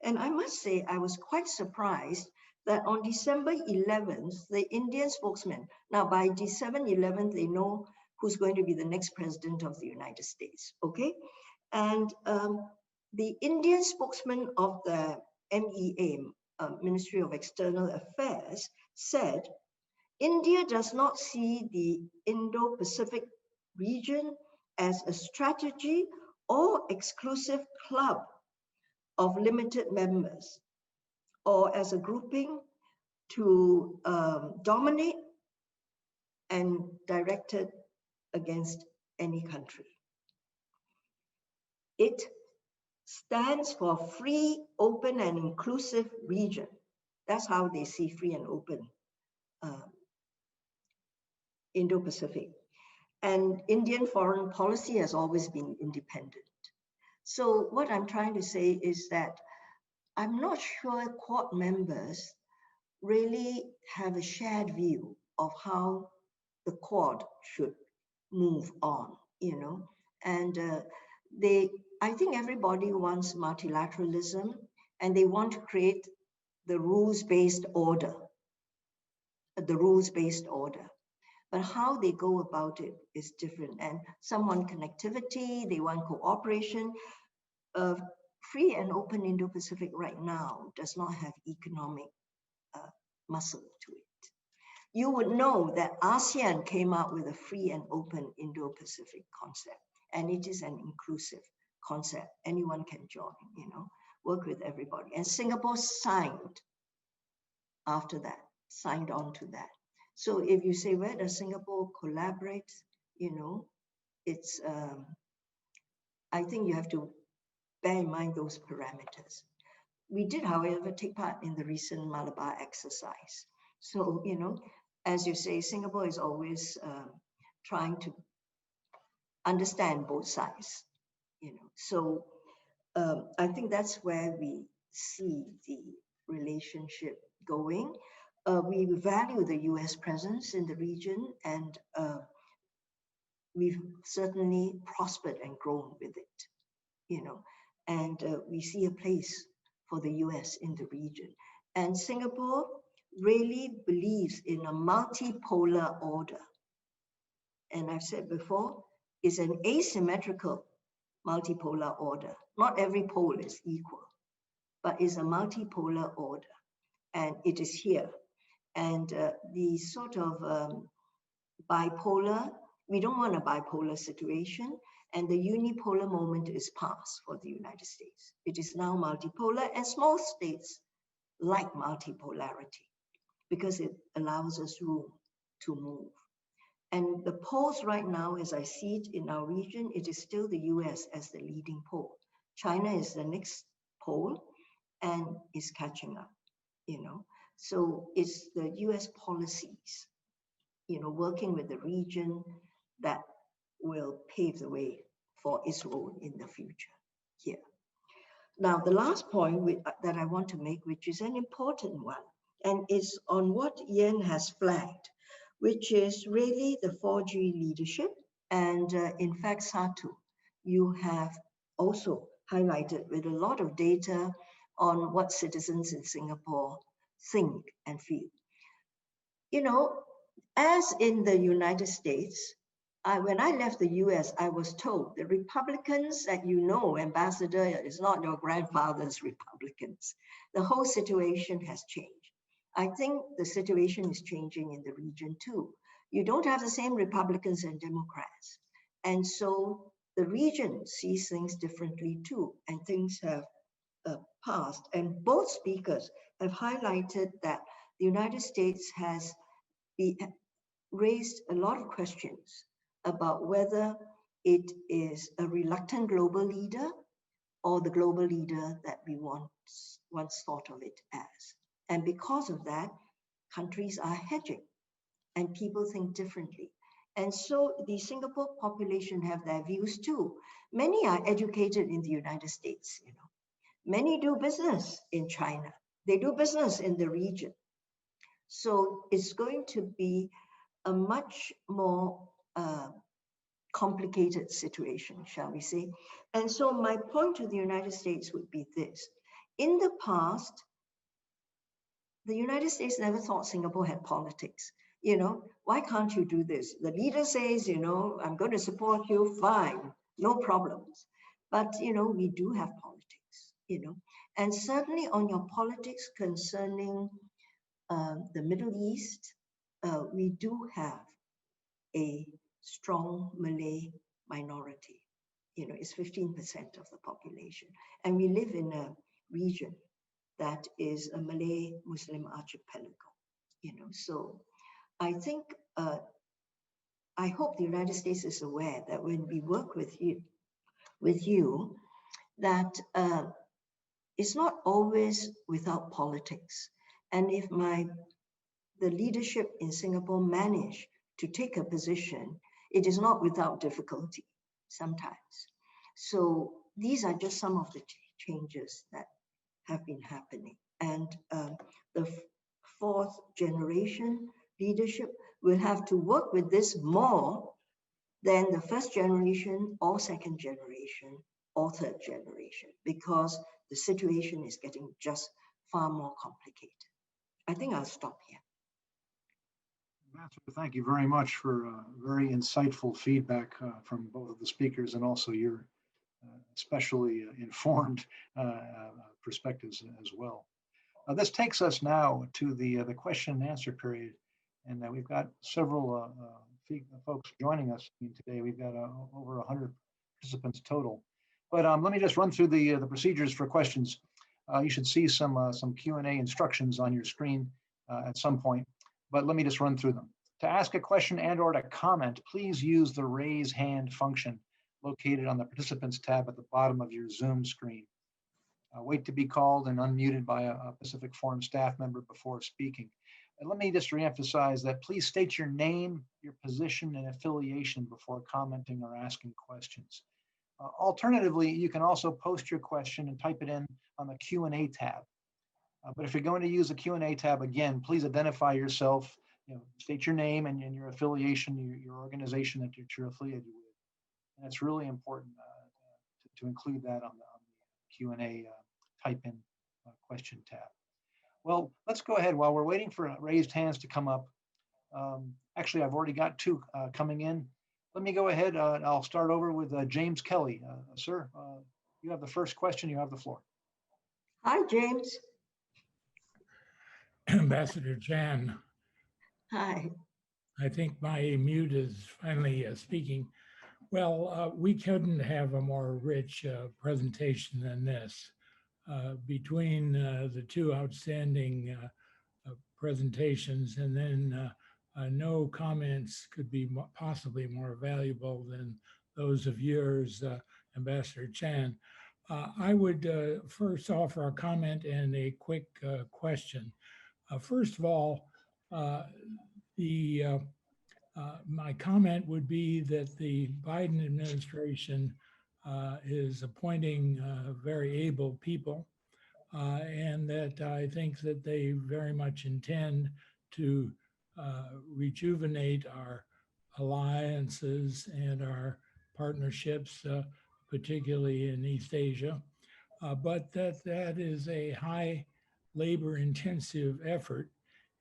And I must say, I was quite surprised that on December 11th, the Indian spokesman, now by December 11th, they know who's going to be the next president of the United States, okay? And the Indian spokesman of the MEA, Ministry of External Affairs, said India does not see the Indo-Pacific region as a strategy or exclusive club of limited members, or as a grouping to dominate and directed against any country. It stands for free, open, and inclusive region. That's how they see free and open Indo-Pacific. And Indian foreign policy has always been independent. So what I'm trying to say is that I'm not sure Quad members really have a shared view of how the Quad should move on, you know. And I think everybody wants multilateralism, and they want to create the rules-based order, But how they go about it is different. And some want connectivity, they want cooperation. Free and open Indo-Pacific right now does not have economic muscle to it. You would know that ASEAN came out with a free and open Indo-Pacific concept, and it is an inclusive concept. Anyone can join, you know, work with everybody. And Singapore signed after that, signed on to that. So if you say, where does Singapore collaborate? You know, it's, I think you have to bear in mind those parameters. We did, however, take part in the recent Malabar exercise. So, you know, as you say, Singapore is always trying to understand both sides, you know. So I think that's where we see the relationship going. We value the US presence in the region, and we've certainly prospered and grown with it, you know, and we see a place for the US in the region. And Singapore really believes in a multipolar order. And I've said before, it's an asymmetrical multipolar order. Not every pole is equal, but it's a multipolar order, and it is here. And the sort of bipolar, we don't want a bipolar situation, and the unipolar moment is past for the United States. It is now multipolar, and small states like multipolarity because it allows us room to move. And the polls right now, as I see it in our region, it is still the US as the leading poll. China is the next poll and is catching up, you know. So it's the US policies, you know, working with the region that will pave the way for its role in the future here. Now, the last point that I want to make, which is an important one, and is on what Yen has flagged, which is really the 4G leadership. And in fact, Satu, you have also highlighted with a lot of data on what citizens in Singapore think and feel. You know, as in the United States, when I left the US, I was told the Republicans that you know, Ambassador, is not your grandfather's Republicans. The whole situation has changed. I think the situation is changing in the region too. You don't have the same Republicans and Democrats. And so the region sees things differently too, and things have passed. And both speakers have highlighted that the United States has raised a lot of questions about whether it is a reluctant global leader or the global leader that we once thought of it as. And because of that, countries are hedging and people think differently. And so the Singapore population have their views too. Many are educated in the United States, you know. Many do business in China. They do business in the region. So it's going to be a much more complicated situation, shall we say. And so my point to the United States would be this. In the past, the United States never thought Singapore had politics. You know, why can't you do this? The leader says, you know, I'm going to support you, fine, no problems. But, you know, we do have politics, you know. And certainly on your politics concerning the Middle East, we do have a strong Malay minority. You know, it's 15% of the population. And we live in a region that is a Malay Muslim archipelago, you know. So I think, I hope the United States is aware that when we work with you, that it's not always without politics. And if the leadership in Singapore manage to take a position, it is not without difficulty sometimes. So these are just some of the changes that have been happening. And the fourth generation leadership will have to work with this more than the first generation or second generation or third generation, because the situation is getting just far more complicated. I think I'll stop here. Ambassador, thank you very much for very insightful feedback from both of the speakers, and also your especially informed perspectives as well. This takes us now to the question and answer period, and we've got several folks joining us today. We've got over 100 participants total. But let me just run through the procedures for questions. You should see some Q&A instructions on your screen at some point, but let me just run through them. To ask a question and/or to comment, please use the raise hand function located on the participants tab at the bottom of your Zoom screen. Wait to be called and unmuted by a Pacific Forum staff member before speaking. And let me just reemphasize that please state your name, your position, and affiliation before commenting or asking questions. Alternatively, you can also post your question and type it in on the Q&A tab. But if you're going to use the Q&A tab, again, please identify yourself, state your name and your affiliation, your organization that you're affiliated with. And it's really important to include that on the Q&A type in question tab. Well, let's go ahead while we're waiting for raised hands to come up. Actually, I've already got two coming in. Let me go ahead. I'll start over with James Kelly. Sir, you have the first question. You have the floor. Hi, James. Ambassador Chan. Hi. I think my mute is finally speaking. Well, we couldn't have a more rich presentation than this. Between the two outstanding presentations, and then no comments could be possibly more valuable than those of yours, Ambassador Chan. I would first offer a comment and a quick question. First of all, my comment would be that the Biden administration is appointing very able people, and that I think that they very much intend to rejuvenate our alliances and our partnerships, particularly in East Asia, but that is a high labor-intensive effort,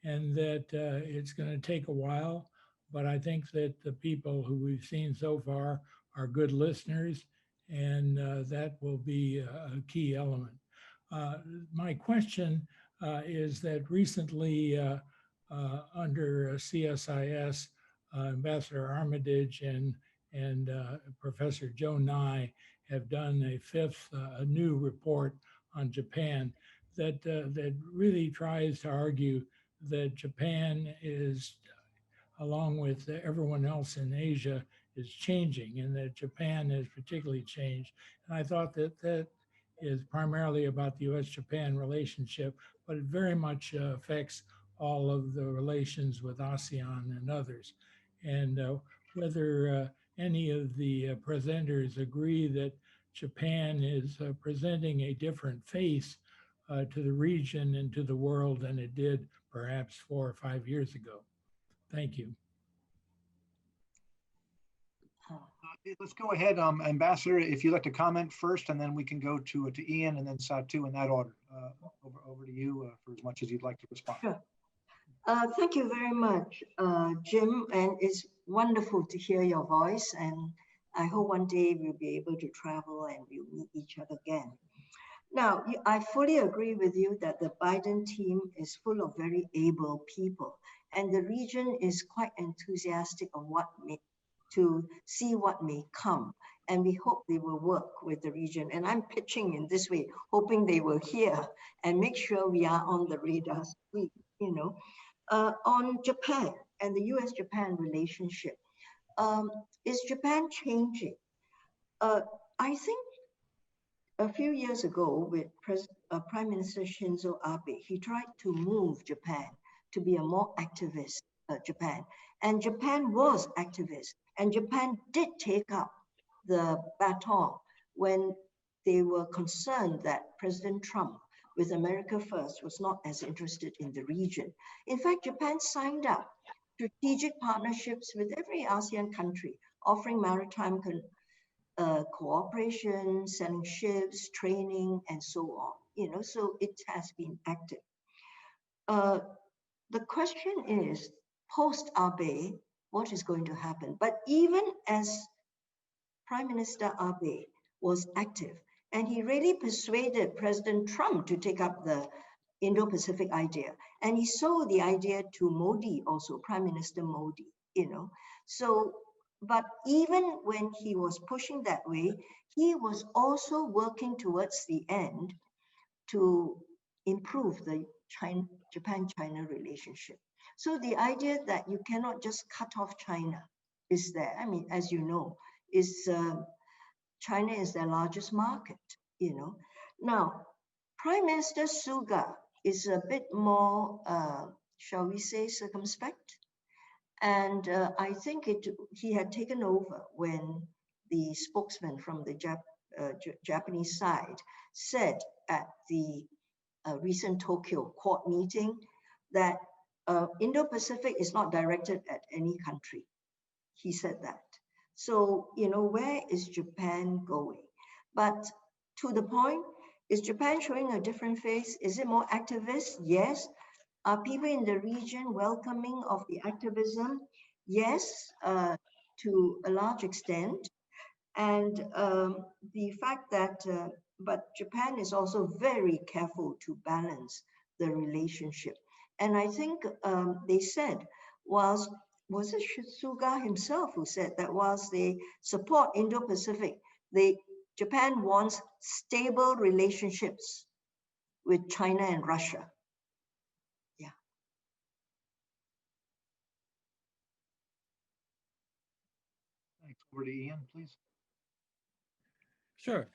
and that it's going to take a while. But I think that the people who we've seen so far are good listeners, and that will be a key element. My question is that recently under CSIS, Ambassador Armitage and Professor Joe Nye have done a new report on Japan that really tries to argue that Japan is, along with everyone else in Asia, is changing, and that Japan has particularly changed. And I thought that is primarily about the US-Japan relationship, but it very much affects all of the relations with ASEAN and others. And whether any of the presenters agree that Japan is presenting a different face to the region and to the world than it did perhaps 4 or 5 years ago. Thank you. Let's go ahead, Ambassador, if you'd like to comment first, and then we can go to Ian and then Satu in that order. Over to you for as much as you'd like to respond. Sure. Thank you very much, Jim, and it's wonderful to hear your voice, and I hope one day we'll be able to travel and we'll meet each other again. Now, I fully agree with you that the Biden team is full of very able people, and the region is quite enthusiastic on to see what may come. And we hope they will work with the region. And I'm pitching in this way, hoping they will hear and make sure we are on the radar screen, you know. On Japan and the US-Japan relationship, is Japan changing? I think a few years ago with Prime Minister Shinzo Abe, he tried to move Japan to be a more activist Japan. And Japan was activist. And Japan did take up the baton when they were concerned that President Trump with America First was not as interested in the region. In fact, Japan signed up strategic partnerships with every ASEAN country, offering maritime cooperation, selling ships, training, and so on. You know, so it has been active. The question is, post Abe, what is going to happen? But even as Prime Minister Abe was active, and he really persuaded President Trump to take up the Indo-Pacific idea, and he sold the idea to Modi, also Prime Minister Modi. You know, so. But even when he was pushing that way, he was also working towards the end to improve the Japan-China relationship. So the idea that you cannot just cut off China is there. I mean, as you know, China is their largest market, you know. Now, Prime Minister Suga is a bit more, shall we say, circumspect. And I think he had taken over when the spokesman from the Japanese side said at the recent Tokyo court meeting that Indo-Pacific is not directed at any country. He said that. So, you know, where is Japan going? But to the point, is Japan showing a different face? Is it more activist? Yes. Are people in the region welcoming of the activism? Yes, to a large extent. And the fact that, but Japan is also very careful to balance the relationship. And I think they said, was it Suga himself who said that whilst they support Indo-Pacific, Japan wants stable relationships with China and Russia. Thanks. Over to Ian, please. Sure.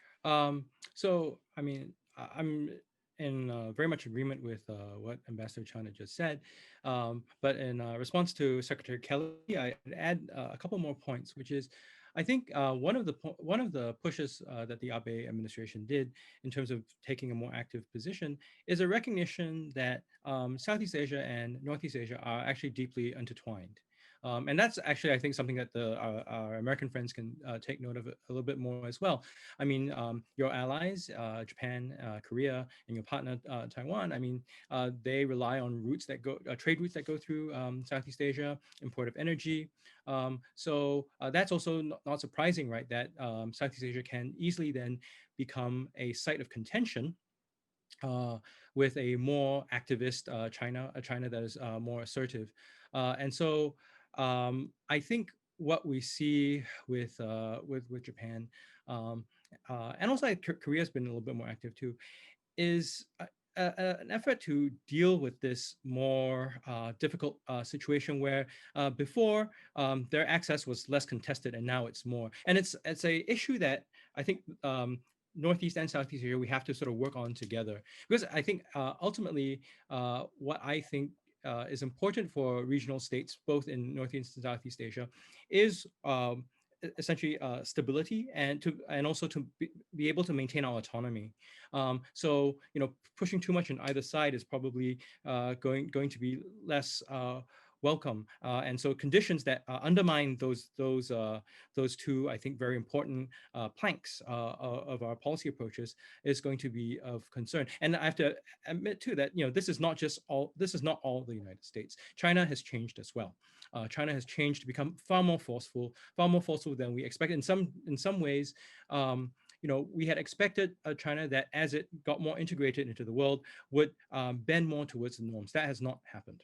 So, I mean, I'm in very much agreement with what Ambassador Chana just said. But in response to Secretary Kelly, I'd add a couple more points, which is, I think one of the pushes that the Abe administration did in terms of taking a more active position is a recognition that Southeast Asia and Northeast Asia are actually deeply intertwined. And that's actually, I think, something that our American friends can take note of a little bit more as well. I mean, your allies, Japan, Korea, and your partner, Taiwan, I mean, they rely on routes that go, trade routes that go through Southeast Asia, import of energy. So that's also not surprising, right, that Southeast Asia can easily then become a site of contention with a more activist China, a China that is more assertive. And so I think what we see with Japan, and also Korea has been a little bit more active too, is an effort to deal with this more difficult situation where before their access was less contested and now it's more. And it's a issue that I think Northeast and Southeast Asia, we have to sort of work on together. Because I think ultimately what I think is important for regional states, both in Northeast and Southeast Asia, is essentially stability and also to be able to maintain our autonomy. So, you know, pushing too much on either side is probably going to be less welcome. And so conditions that undermine those two, I think, very important planks of our policy approaches is going to be of concern. And I have to admit too that, you know, this is not all the United States. China has changed as well. China has changed to become far more forceful than we expected. In some ways, you know, we had expected China that as it got more integrated into the world would bend more towards the norms. That has not happened.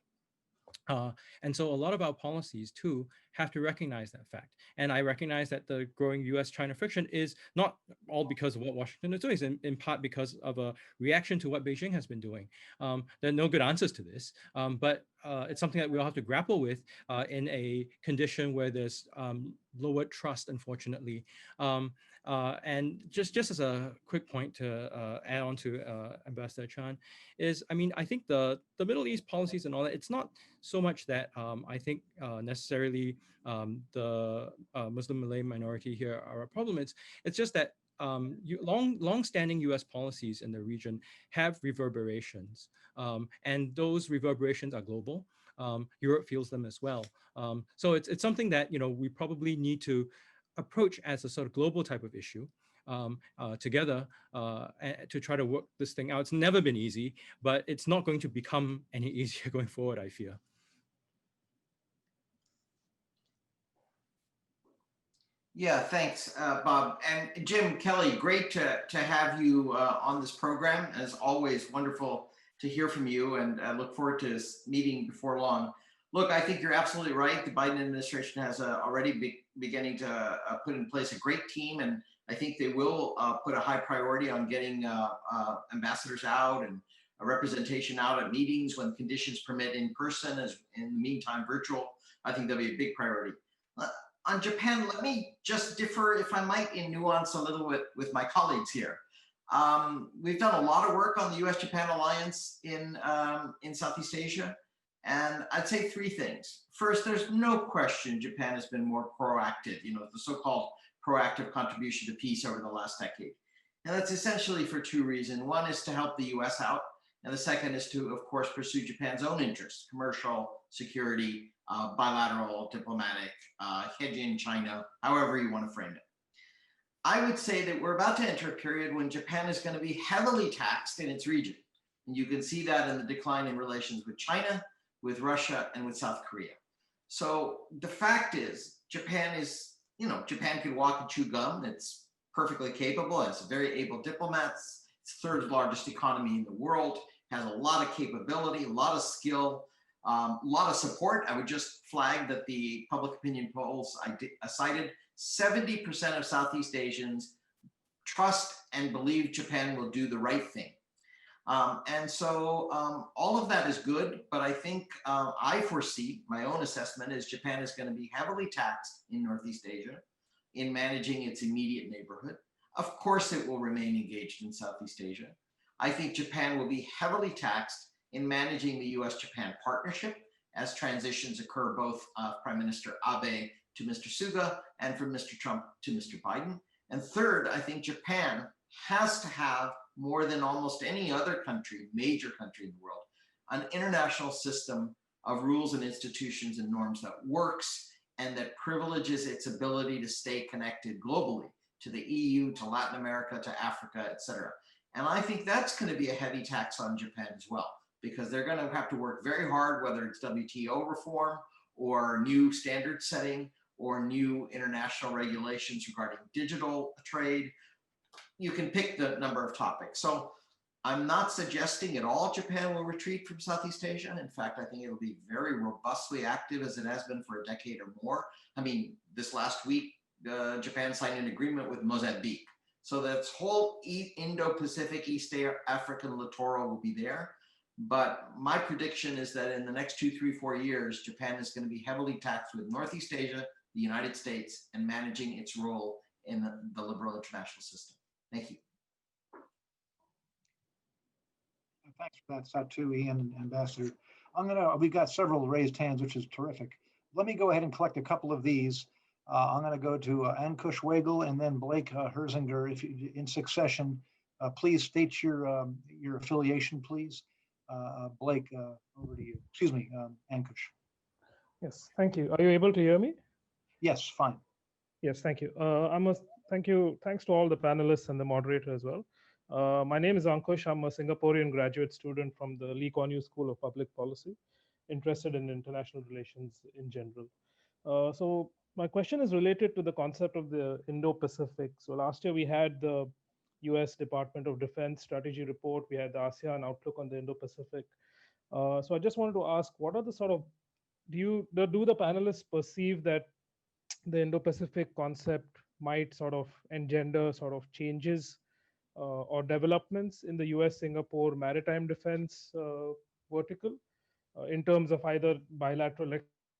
And so a lot of our policies too have to recognize that fact. And I recognize that the growing US-China friction is not all because of what Washington is doing, it's in part because of a reaction to what Beijing has been doing. There are no good answers to this, but it's something that we all have to grapple with in a condition where there's lowered trust, unfortunately. And just as a quick point to add on to Ambassador Chan is, I mean, I think the Middle East policies and all that, it's not so much that I think necessarily the Muslim Malay minority here are a problem. It's just that long-standing U.S. policies in the region have reverberations, and those reverberations are global. Europe feels them as well. So it's something that we probably need to approach as a sort of global type of issue. Together to try to work this thing out. It's never been easy, but it's not going to become any easier going forward, I fear. Yeah, thanks, Bob. And Jim Kelly, great to have you on this program. As always, wonderful to hear from you, and I look forward to this meeting before long. Look, I think you're absolutely right. The Biden administration has already beginning to put in place a great team, and I think they will put a high priority on getting ambassadors out and a representation out at meetings when conditions permit, in person, as in the meantime virtual. I think that'll be a big priority. On Japan, let me just differ, if I might, in nuance a little bit with my colleagues here. We've done a lot of work on the U.S.-Japan alliance in Southeast Asia, and I'd say three things. First, there's no question Japan has been more proactive, the so-called proactive contribution to peace over the last decade. And that's essentially for two reasons. One is to help the U.S. out, and the second is to, of course, pursue Japan's own interests: commercial, security, bilateral, diplomatic, hedging China, however you want to frame it. I would say that we're about to enter a period when Japan is going to be heavily taxed in its region. And you can see that in the decline in relations with China, with Russia, and with South Korea. So the fact is, Japan can walk and chew gum. It's perfectly capable, has very able diplomats, it's third largest economy in the world, has a lot of capability, a lot of skill, a lot of support. I would just flag that the public opinion polls I cited, 70% of Southeast Asians trust and believe Japan will do the right thing. And so all of that is good, but I think I foresee, my own assessment is Japan is going to be heavily taxed in Northeast Asia in managing its immediate neighborhood. Of course, it will remain engaged in Southeast Asia. I think Japan will be heavily taxed in managing the US-Japan partnership as transitions occur, both Prime Minister Abe to Mr. Suga and from Mr. Trump to Mr. Biden. And third, I think Japan has to have, more than almost any other country, major country in the world, an international system of rules and institutions and norms that works and that privileges its ability to stay connected globally to the EU, to Latin America, to Africa, et cetera. And I think that's going to be a heavy tax on Japan as well, because they're going to have to work very hard, whether it's WTO reform or new standard setting or new international regulations regarding digital trade. You can pick the number of topics. So I'm not suggesting at all Japan will retreat from Southeast Asia. In fact, I think it'll be very robustly active, as it has been for a decade or more. I mean, this last week, Japan signed an agreement with Mozambique. So that whole Indo-Pacific, East African littoral will be there. But my prediction is that in the next 2, 3, 4 years, Japan is going to be heavily taxed with Northeast Asia, the United States, and managing its role in the liberal international system. Thank you. Thanks for that, Satu, Ian, and Ambassador. We've got several raised hands, which is terrific. Let me go ahead and collect a couple of these. I'm going to go to Ankush Weigel and then Blake Herzinger. If you, in succession, please state your affiliation, please. Blake, over to you. Excuse me, Ankush. Yes, thank you. Are you able to hear me? Yes, fine. Yes, thank you. Thanks to all the panelists and the moderator as well. My name is Ankush. I'm a Singaporean graduate student from the Lee Kuan Yew School of Public Policy, interested in international relations in general. So my question is related to the concept of the Indo-Pacific. So last year we had the US Department of Defense strategy report. We had the ASEAN outlook on the Indo-Pacific. So I just wanted to ask, what are the sort of do the panelists perceive that the Indo-Pacific concept might sort of engender sort of changes or developments in the US-Singapore maritime defense vertical in terms of either bilateral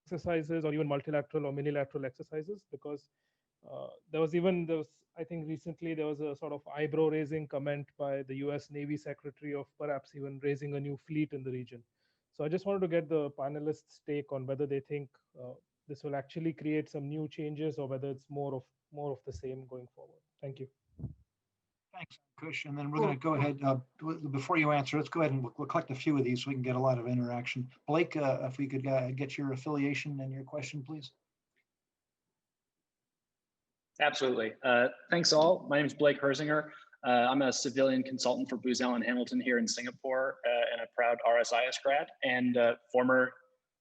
exercises or even multilateral or minilateral exercises? Because I think recently there was a sort of eyebrow-raising comment by the US Navy Secretary of perhaps even raising a new fleet in the region. So I just wanted to get the panelists' take on whether they think this will actually create some new changes or whether it's more of the same going forward. Thank you. Thanks, Kush. And then we're going to go ahead, before you answer, let's go ahead and we'll collect a few of these so we can get a lot of interaction. Blake, if we could get your affiliation and your question, please. Absolutely. Thanks all. My name is Blake Herzinger. I'm a civilian consultant for Booz Allen Hamilton here in Singapore and a proud RSIS grad and former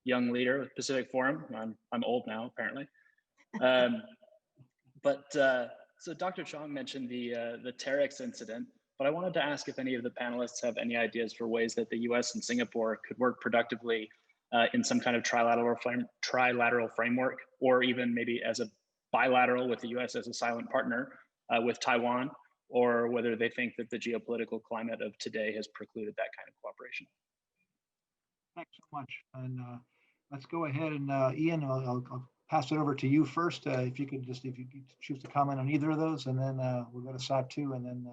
young leader of Pacific Forum. I'm old now, apparently. So Dr. Chong mentioned the Terex incident, but I wanted to ask if any of the panelists have any ideas for ways that the US and Singapore could work productively in some kind of trilateral framework, or even maybe as a bilateral with the US as a silent partner with Taiwan, or whether they think that the geopolitical climate of today has precluded that kind of cooperation. Thanks so much. And let's go ahead and Ian, I'll pass it over to you first. If you could choose to comment on either of those, and then we'll go to Satu and then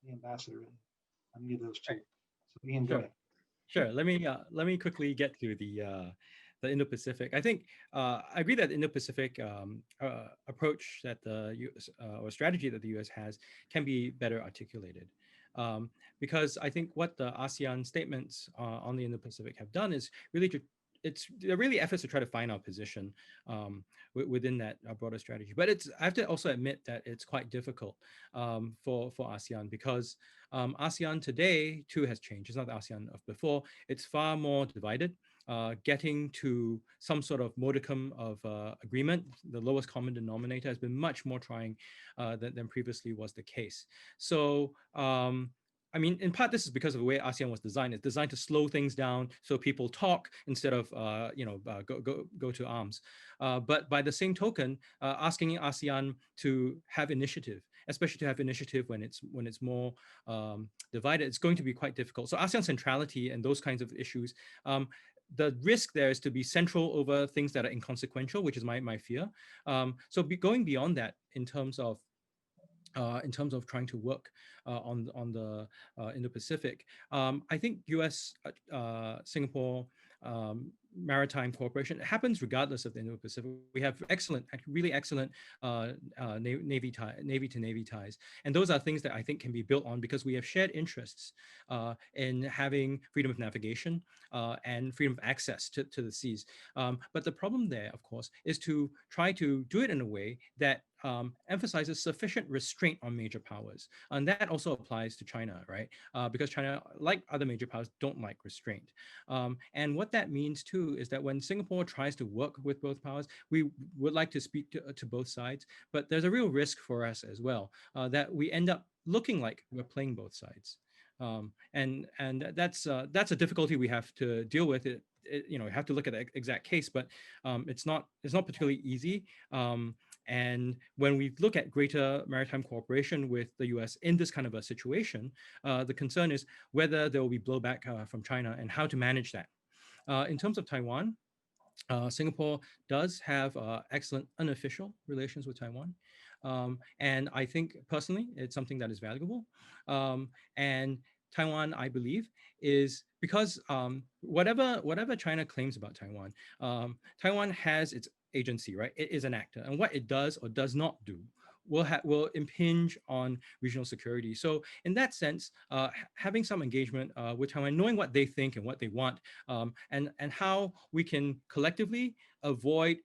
the ambassador on either of those two. So Ian, go ahead. Sure. Let me quickly get to the Indo-Pacific. I think I agree that the Indo-Pacific approach that the US or strategy that the US has can be better articulated. Because I think what the ASEAN statements on the Indo-Pacific have done is really they're really efforts to try to find our position within that broader strategy. But I have to also admit that it's quite difficult for ASEAN because ASEAN today too has changed. It's not the ASEAN of before. It's far more divided. Getting to some sort of modicum of agreement, the lowest common denominator, has been much more trying than previously was the case. So I mean, in part, this is because of the way ASEAN was designed. It's designed to slow things down so people talk instead of, go to arms. But by the same token, asking ASEAN to have initiative, especially to have initiative when it's more divided, it's going to be quite difficult. So ASEAN centrality and those kinds of issues, the risk there is to be central over things that are inconsequential, which is my fear. So going beyond that in terms of trying to work on the Indo-Pacific, I think U.S. Singapore maritime cooperation happens regardless of the Indo-Pacific. We have really excellent Navy to Navy ties, and those are things that I think can be built on because we have shared interests in having freedom of navigation and freedom of access to the seas. But the problem there, of course, is to try to do it in a way that emphasizes sufficient restraint on major powers. And that also applies to China, right? Because China, like other major powers, don't like restraint. And what that means too is that when Singapore tries to work with both powers, we would like to speak to both sides, but there's a real risk for us as well that we end up looking like we're playing both sides. And that's a difficulty we have to deal with. You have to look at the exact case, but it's not particularly easy. And when we look at greater maritime cooperation with the US in this kind of a situation, the concern is whether there will be blowback from China and how to manage that. In terms of Taiwan, Singapore does have excellent unofficial relations with Taiwan. And I think personally, it's something that is valuable. And Taiwan, I believe, is because whatever China claims about Taiwan, Taiwan has its agency, right? It is an actor, and what it does or does not do will impinge on regional security. So in that sense, having some engagement with Taiwan, knowing what they think and what they want, and how we can collectively avoid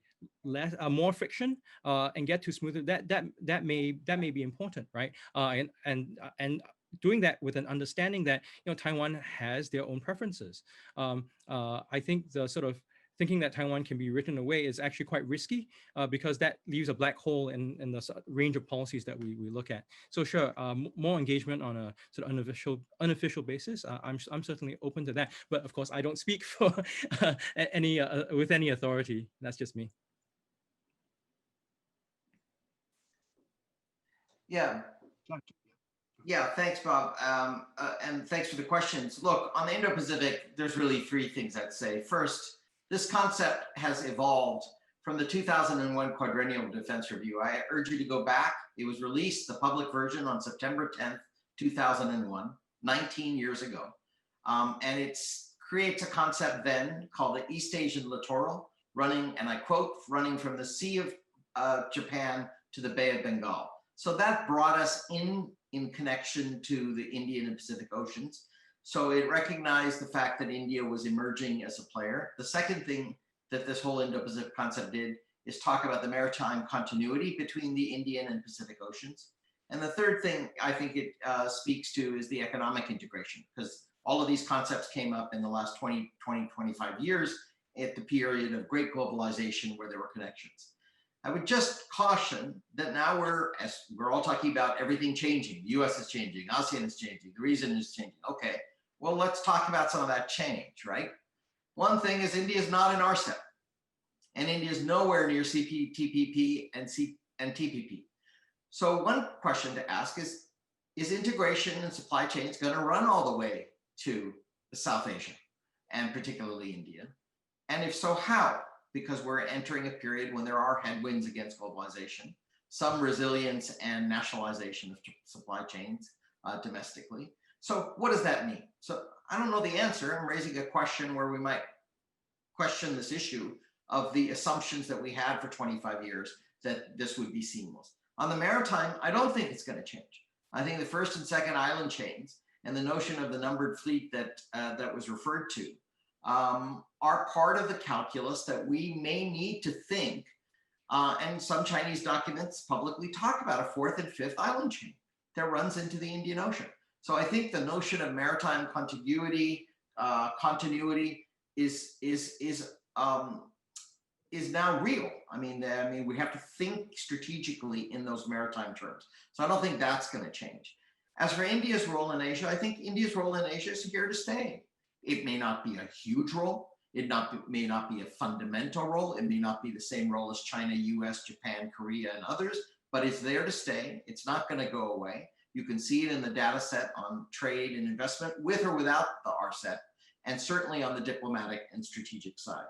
more friction and get to smoother, that may be important, right? And doing that with an understanding that Taiwan has their own preferences. I think the sort of thinking that Taiwan can be written away is actually quite risky because that leaves a black hole in the range of policies that we look at. So sure, more engagement on a sort of unofficial basis. I'm certainly open to that, but of course I don't speak for any with any authority. That's just me. Yeah. Yeah, thanks, Bob. And thanks for the questions. Look, on the Indo-Pacific, there's really three things I'd say. First, this concept has evolved from the 2001 Quadrennial Defense Review. I urge you to go back. It was released, the public version, on September 10th, 2001, 19 years ago. And it creates a concept then called the East Asian Littoral, running, and I quote, running from the Sea of Japan to the Bay of Bengal. So that brought us in connection to the Indian and Pacific Oceans. So it recognized the fact that India was emerging as a player. The second thing that this whole Indo-Pacific concept did is talk about the maritime continuity between the Indian and Pacific Oceans. And the third thing I think it speaks to is the economic integration, because all of these concepts came up in the last 25 years at the period of great globalization where there were connections. I would just caution that now we're all talking about everything changing. The US is changing, ASEAN is changing, the region is changing. Okay, well, let's talk about some of that change, right? One thing is India is not an RCEP, and India is nowhere near CPTPP and TPP. So one question to ask is integration and supply chains going to run all the way to South Asia, and particularly India? And if so, how? Because we're entering a period when there are headwinds against globalization, some resilience and nationalization of supply chains domestically. So what does that mean? So I don't know the answer. I'm raising a question where we might question this issue of the assumptions that we had for 25 years that this would be seamless. On the maritime, I don't think it's going to change. I think the first and second island chains and the notion of the numbered fleet that that was referred to are part of the calculus that we may need to think, and some Chinese documents publicly talk about a fourth and fifth island chain that runs into the Indian Ocean. So I think the notion of maritime continuity is now real. I mean, we have to think strategically in those maritime terms. So I don't think that's going to change. As for India's role in Asia, I think India's role in Asia is here to stay. It may not be a huge role. It may not be a fundamental role. It may not be the same role as China, US, Japan, Korea, and others, but it's there to stay. It's not going to go away. You can see it in the data set on trade and investment with or without the RCEP, and certainly on the diplomatic and strategic side.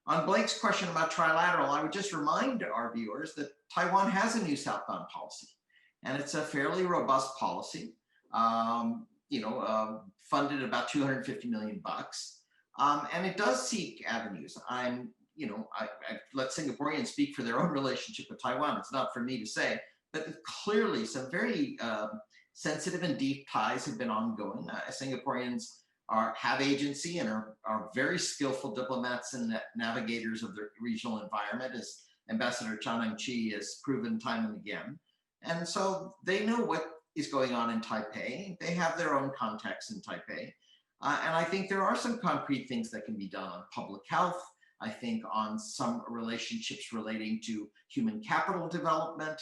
On Blake's question about trilateral, I would just remind our viewers that Taiwan has a new southbound policy, and it's a fairly robust policy. Funded about $250 million. And it does seek avenues. I let Singaporeans speak for their own relationship with Taiwan. It's not for me to say, but clearly some very sensitive and deep ties have been ongoing. Singaporeans have agency and are very skillful diplomats and navigators of the regional environment, as Ambassador Chee has proven time and again. And so they know what is going on in Taipei. They have their own contacts in Taipei. And I think there are some concrete things that can be done on public health. I think on some relationships relating to human capital development.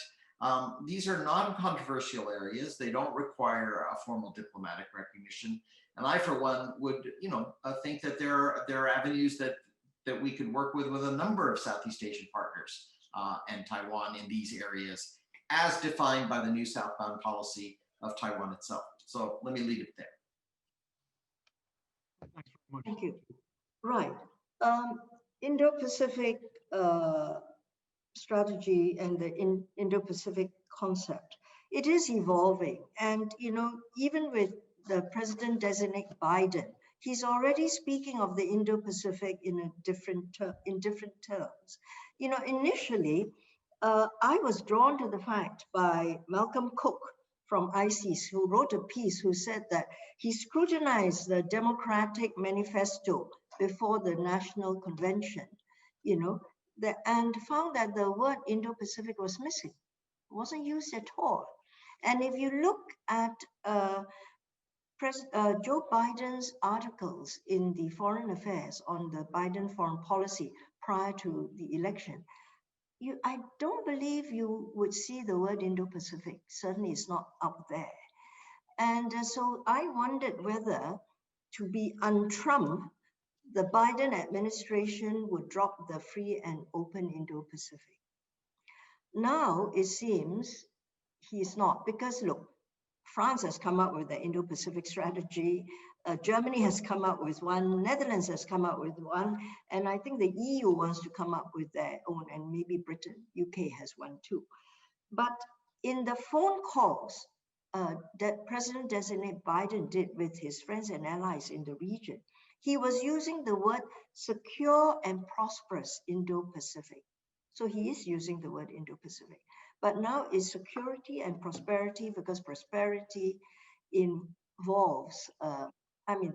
These are non-controversial areas. They don't require a formal diplomatic recognition. And I, for one, would think that there are avenues that we could work with a number of Southeast Asian partners and Taiwan in these areas, as defined by the new southbound policy of Taiwan itself. So let me leave it there. Thank you. Right. Indo-Pacific strategy and the Indo-Pacific concept, it is evolving. And, even with the President-designate Biden, he's already speaking of the Indo-Pacific in different terms. Initially, I was drawn to the fact by Malcolm Cook from ISEAS, who wrote a piece who said that he scrutinized the Democratic Manifesto before the National Convention, and found that the word Indo-Pacific was missing. It wasn't used at all. And if you look at Joe Biden's articles in the Foreign Affairs on the Biden foreign policy prior to the election, I don't believe you would see the word Indo-Pacific. Certainly it's not up there. And so I wondered whether, to be un-Trump, the Biden administration would drop the free and open Indo-Pacific. Now it seems he's not, because look, France has come up with the Indo-Pacific strategy. Germany has come up with one. Netherlands has come up with one. And I think the EU wants to come up with their own, and maybe Britain, UK has one too. But in the phone calls that President-designate Biden did with his friends and allies in the region, he was using the word secure and prosperous Indo-Pacific. So he is using the word Indo-Pacific. But now it's security and prosperity, because prosperity involves,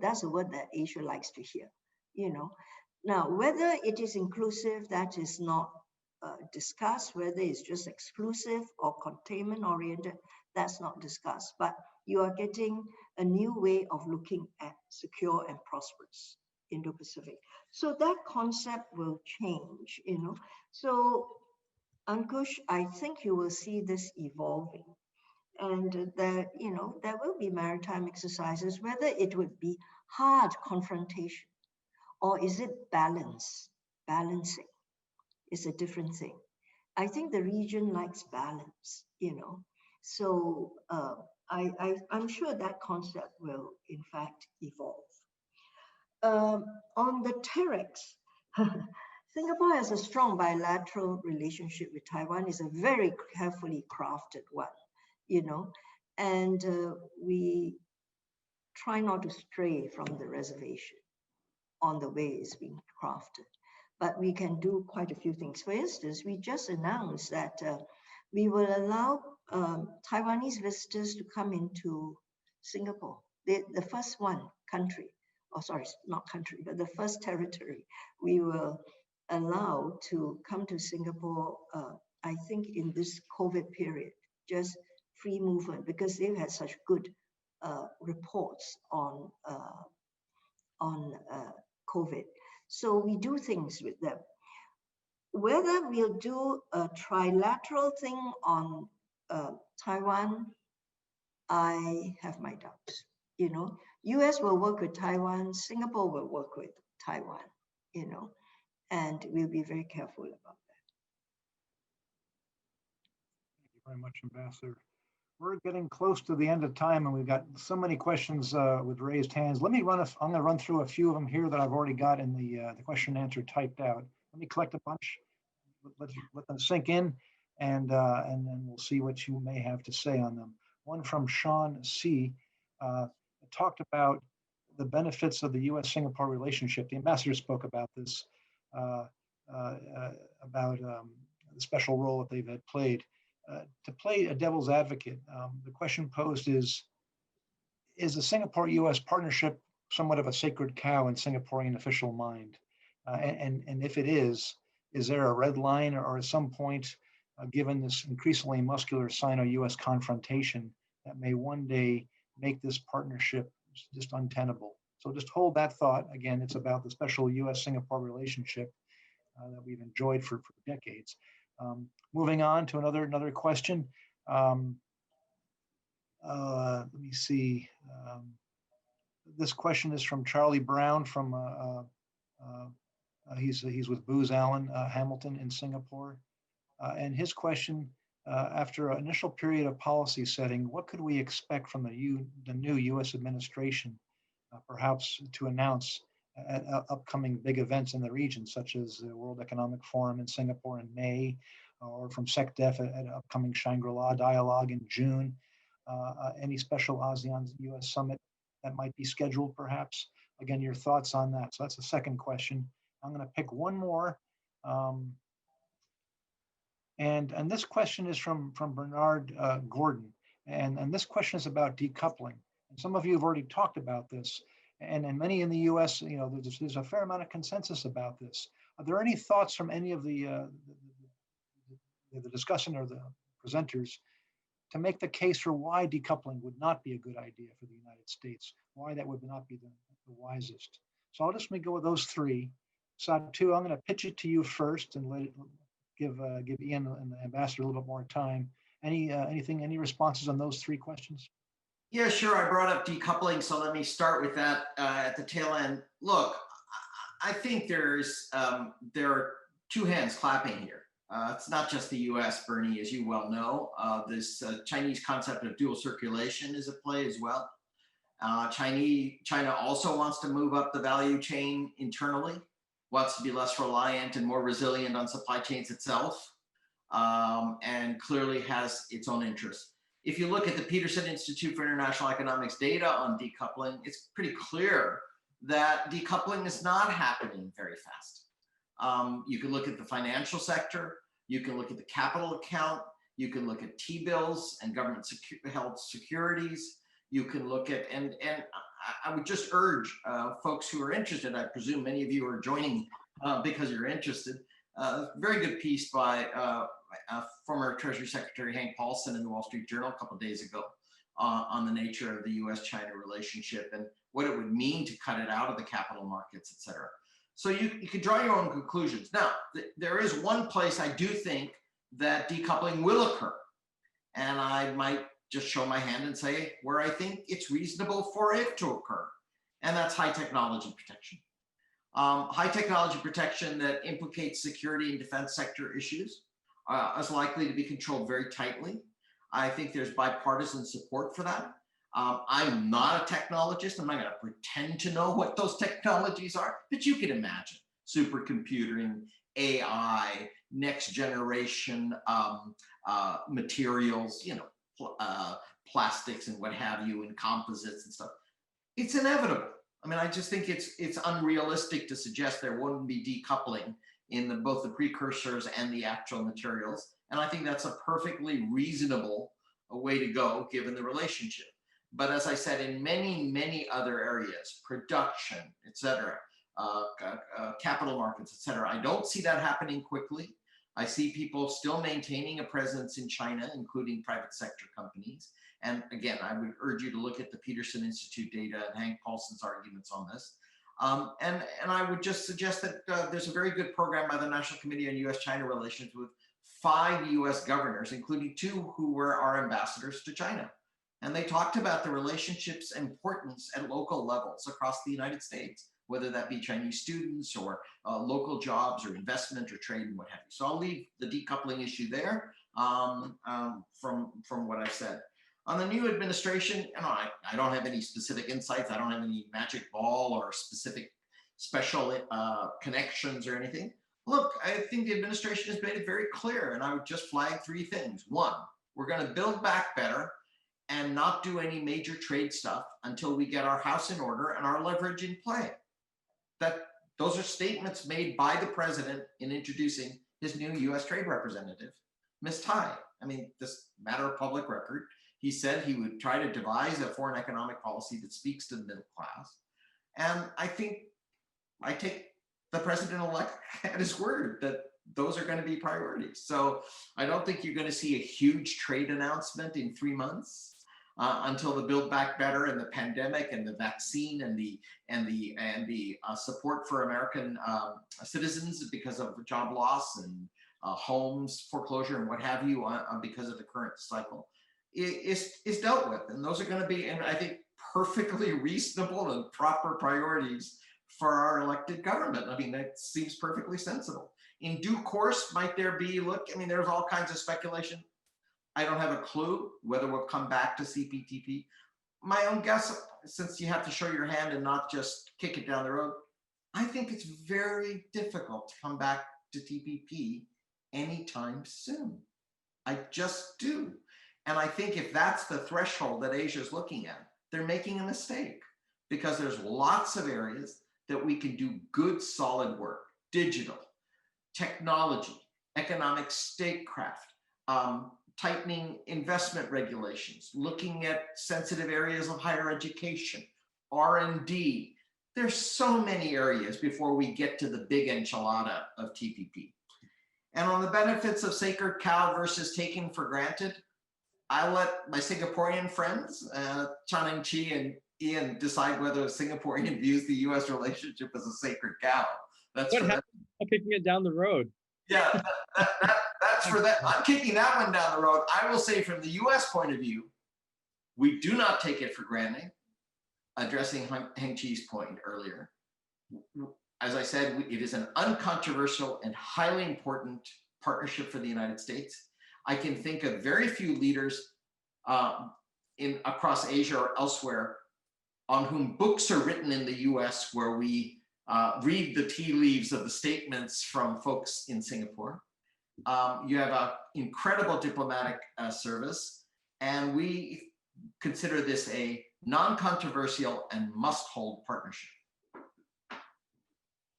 that's a word that Asia likes to hear, you know. Now, whether it is inclusive, that is not discussed. Whether it's just exclusive or containment oriented, that's not discussed. But you are getting a new way of looking at secure and prosperous Indo-Pacific. So that concept will change, you know. So Ankush, I think you will see this evolving, and there will be maritime exercises, whether it would be hard confrontation or is it balancing is a different thing. I think the region likes balance, you know. So I'm sure that concept will in fact evolve. On the TEREX, Singapore has a strong bilateral relationship with Taiwan. It's a very carefully crafted one, you know, and we try not to stray from the reservation on the way it's being crafted. But we can do quite a few things. For instance, we just announced that we will allow Taiwanese visitors to come into Singapore. The first country, not country, but the first territory we will allow to come to Singapore, I think in this COVID period, just free movement, because they've had such good reports on COVID. So we do things with them. Whether we'll do a trilateral thing on Taiwan, I have my doubts. You know, US will work with Taiwan, Singapore will work with Taiwan, you know, and we'll be very careful about that. Thank you very much, Ambassador. We're getting close to the end of time, and we've got so many questions with raised hands. I'm going to run through a few of them here that I've already got in the question and answer typed out. Let me collect a bunch, let them sink in, and then we'll see what you may have to say on them. One from Sean C. Talked about the benefits of the U.S.-Singapore relationship. The ambassador spoke about this, about the special role that they've had played. To play a devil's advocate, the question posed is the Singapore-U.S. partnership somewhat of a sacred cow in Singaporean official mind? And if it is there a red line, or at some point, given this increasingly muscular Sino-U.S. confrontation, that may one day make this partnership just untenable? So just hold that thought. Again, it's about the special U.S.-Singapore relationship that we've enjoyed for decades. Moving on to another question. Let me see. This question is from Charlie Brown from, he's with Booz Allen Hamilton in Singapore. And his question, after an initial period of policy setting, what could we expect from the new U.S. administration, perhaps to announce at upcoming big events in the region, such as the World Economic Forum in Singapore in May, or from SecDef at an upcoming Shangri-La dialogue in June, any special ASEAN-US summit that might be scheduled perhaps? Again, your thoughts on that. So that's the second question. I'm going to pick one more. And this question is from Bernard Gordon. And this question is about decoupling. And some of you have already talked about this. And many in the US, you know, there's a fair amount of consensus about this. Are there any thoughts from any of the discussant or the presenters to make the case for why decoupling would not be a good idea for the United States, why that would not be the wisest. So I'll just go with those three. Satu, I'm going to pitch it to you first and give Ian and the ambassador a little bit more time. Any responses on those three questions? Yeah, sure. I brought up decoupling, so let me start with that at the tail end. Look, I think there are two hands clapping here. It's not just the U.S., Bernie, as you well know. This Chinese concept of dual circulation is at play as well. China also wants to move up the value chain internally, wants to be less reliant and more resilient on supply chains itself, and clearly has its own interests. If you look at the Peterson Institute for International Economics data on decoupling, it's pretty clear that decoupling is not happening very fast. You can look at the financial sector, you can look at the capital account, you can look at T-bills and government held securities, you can look at, and I would just urge folks who are interested, I presume many of you are joining because you're interested, very good piece by former Treasury Secretary Heng in the Wall Street Journal a couple of days ago on the nature of the US-China relationship and what it would mean to cut it out of the capital markets, et cetera. So you can draw your own conclusions. Now, there is one place I do think that decoupling will occur. And I might just show my hand and say where I think it's reasonable for it to occur. And that's high technology protection. High technology protection that implicates security and defense sector issues is likely to be controlled very tightly. I think there's bipartisan support for that. I'm not a technologist. I'm not going to pretend to know what those technologies are, but you can imagine supercomputing, AI, next generation materials, plastics and what have you, and composites and stuff. It's inevitable. I mean, I just think it's unrealistic to suggest there wouldn't be decoupling in both the precursors and the actual materials. And I think that's a perfectly reasonable way to go given the relationship. But as I said, in many, many other areas, production, et cetera, capital markets, et cetera, I don't see that happening quickly. I see people still maintaining a presence in China, including private sector companies. And again, I would urge you to look at the Peterson Institute data and Hank Paulson's arguments on this. And I would just suggest that there's a very good program by the National Committee on U.S.-China Relations with 5 U.S. governors, including 2 who were our ambassadors to China. And they talked about the relationship's importance at local levels across the United States, whether that be Chinese students or local jobs or investment or trade and what have you. So I'll leave the decoupling issue there from what I've said. On the new administration, I don't have any specific insights. I don't have any magic ball or special connections or anything. Look, I think the administration has made it very clear, and I would just flag 3 things. 1, we're going to build back better and not do any major trade stuff until we get our house in order and our leverage in play. Those are statements made by the president in introducing his new U.S. trade representative, Ms. Tai. I mean, this matter of public record. He said he would try to devise a foreign economic policy that speaks to the middle class. And I think I take the president-elect at his word that those are going to be priorities. So I don't think you're going to see a huge trade announcement in 3 months until the Build Back Better and the pandemic and the vaccine and the support for American citizens because of job loss and homes foreclosure and what have you because of the current cycle is dealt with. And those are going to be, and I think, perfectly reasonable and proper priorities for our elected government. I mean, that seems perfectly sensible. In due course, might there be, there's all kinds of speculation. I don't have a clue whether we'll come back to CPTP. My own guess, since you have to show your hand and not just kick it down the road, I think it's very difficult to come back to TPP anytime soon. I just do. And I think if that's the threshold that Asia is looking at, they're making a mistake, because there's lots of areas that we can do good, solid work: digital, technology, economic statecraft, tightening investment regulations, looking at sensitive areas of higher education, R&D. There's so many areas before we get to the big enchilada of TPP. And on the benefits of sacred cow versus taken for granted, I'll let my Singaporean friends, Chan and Chee and Ian, decide whether a Singaporean views the U.S. relationship as a sacred cow. That's What for them. happened? Kicking it down the road. Yeah, that's for that. I'm kicking that one down the road. I will say from the U.S. point of view, we do not take it for granted, addressing Heng Chee's point earlier. As I said, it is an uncontroversial and highly important partnership for the United States. I can think of very few leaders across Asia or elsewhere on whom books are written in the US where we read the tea leaves of the statements from folks in Singapore. You have an incredible diplomatic service, and we consider this a non-controversial and must-hold partnership.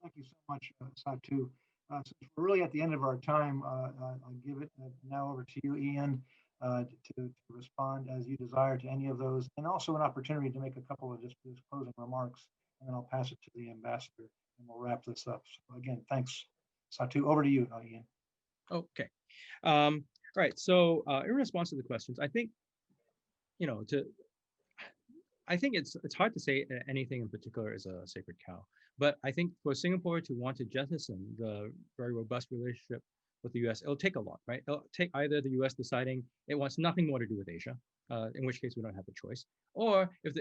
Thank you so much, Satu. Since we're really at the end of our time, I'll give it now over to you, Ian, to respond as you desire to any of those, and also an opportunity to make a couple of just closing remarks, and then I'll pass it to the ambassador, and we'll wrap this up. So again, thanks, Satu. Over to you, Ian. Okay. All right. So in response to the questions, I think, I think it's hard to say anything in particular is a sacred cow. But I think for Singapore to want to jettison the very robust relationship with the US, it'll take a lot, right? It'll take either the US deciding it wants nothing more to do with Asia, in which case we don't have a choice, or if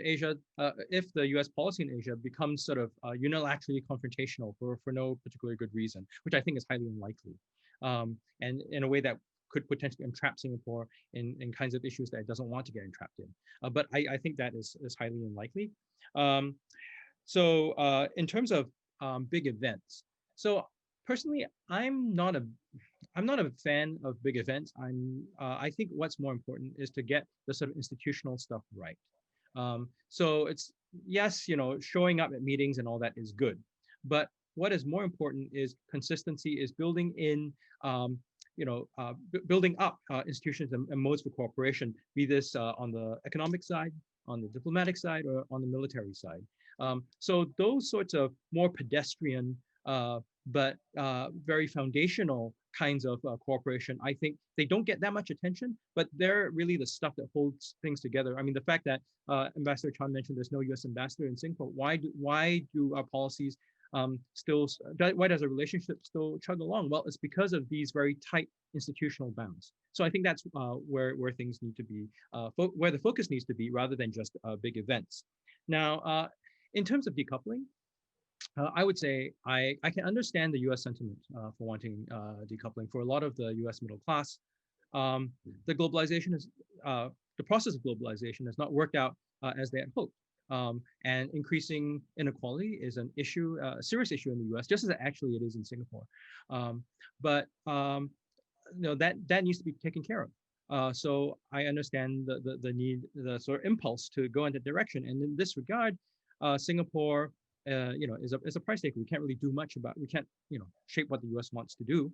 the US policy in Asia becomes sort of unilaterally confrontational for no particular good reason, which I think is highly unlikely, and in a way that could potentially entrap Singapore in kinds of issues that it doesn't want to get entrapped in. But I think that is highly unlikely. So in terms of big events, so personally, I'm not a fan of big events. I think what's more important is to get the sort of institutional stuff right. So it's, yes, showing up at meetings and all that is good, but what is more important is consistency, is building in, building up institutions and modes for cooperation, be this on the economic side, on the diplomatic side, or on the military side. So those sorts of more pedestrian, but very foundational kinds of cooperation, I think they don't get that much attention, but they're really the stuff that holds things together. I mean, the fact that Ambassador Chan mentioned there's no US ambassador in Singapore, why do our policies why does a relationship still chug along? Well, it's because of these very tight institutional bounds. So I think that's where things need to be, where the focus needs to be, rather than just big events. Now, in terms of decoupling, I would say I can understand the US sentiment for wanting decoupling. For a lot of the US middle class, the process of globalization has not worked out as they had hoped. And increasing inequality is an issue, a serious issue in the US, just as actually it is in Singapore. But that needs to be taken care of. So I understand the need, the sort of impulse to go in that direction. And in this regard, Singapore, is a price taker. We can't really do much about. We can't, shape what the U.S. wants to do.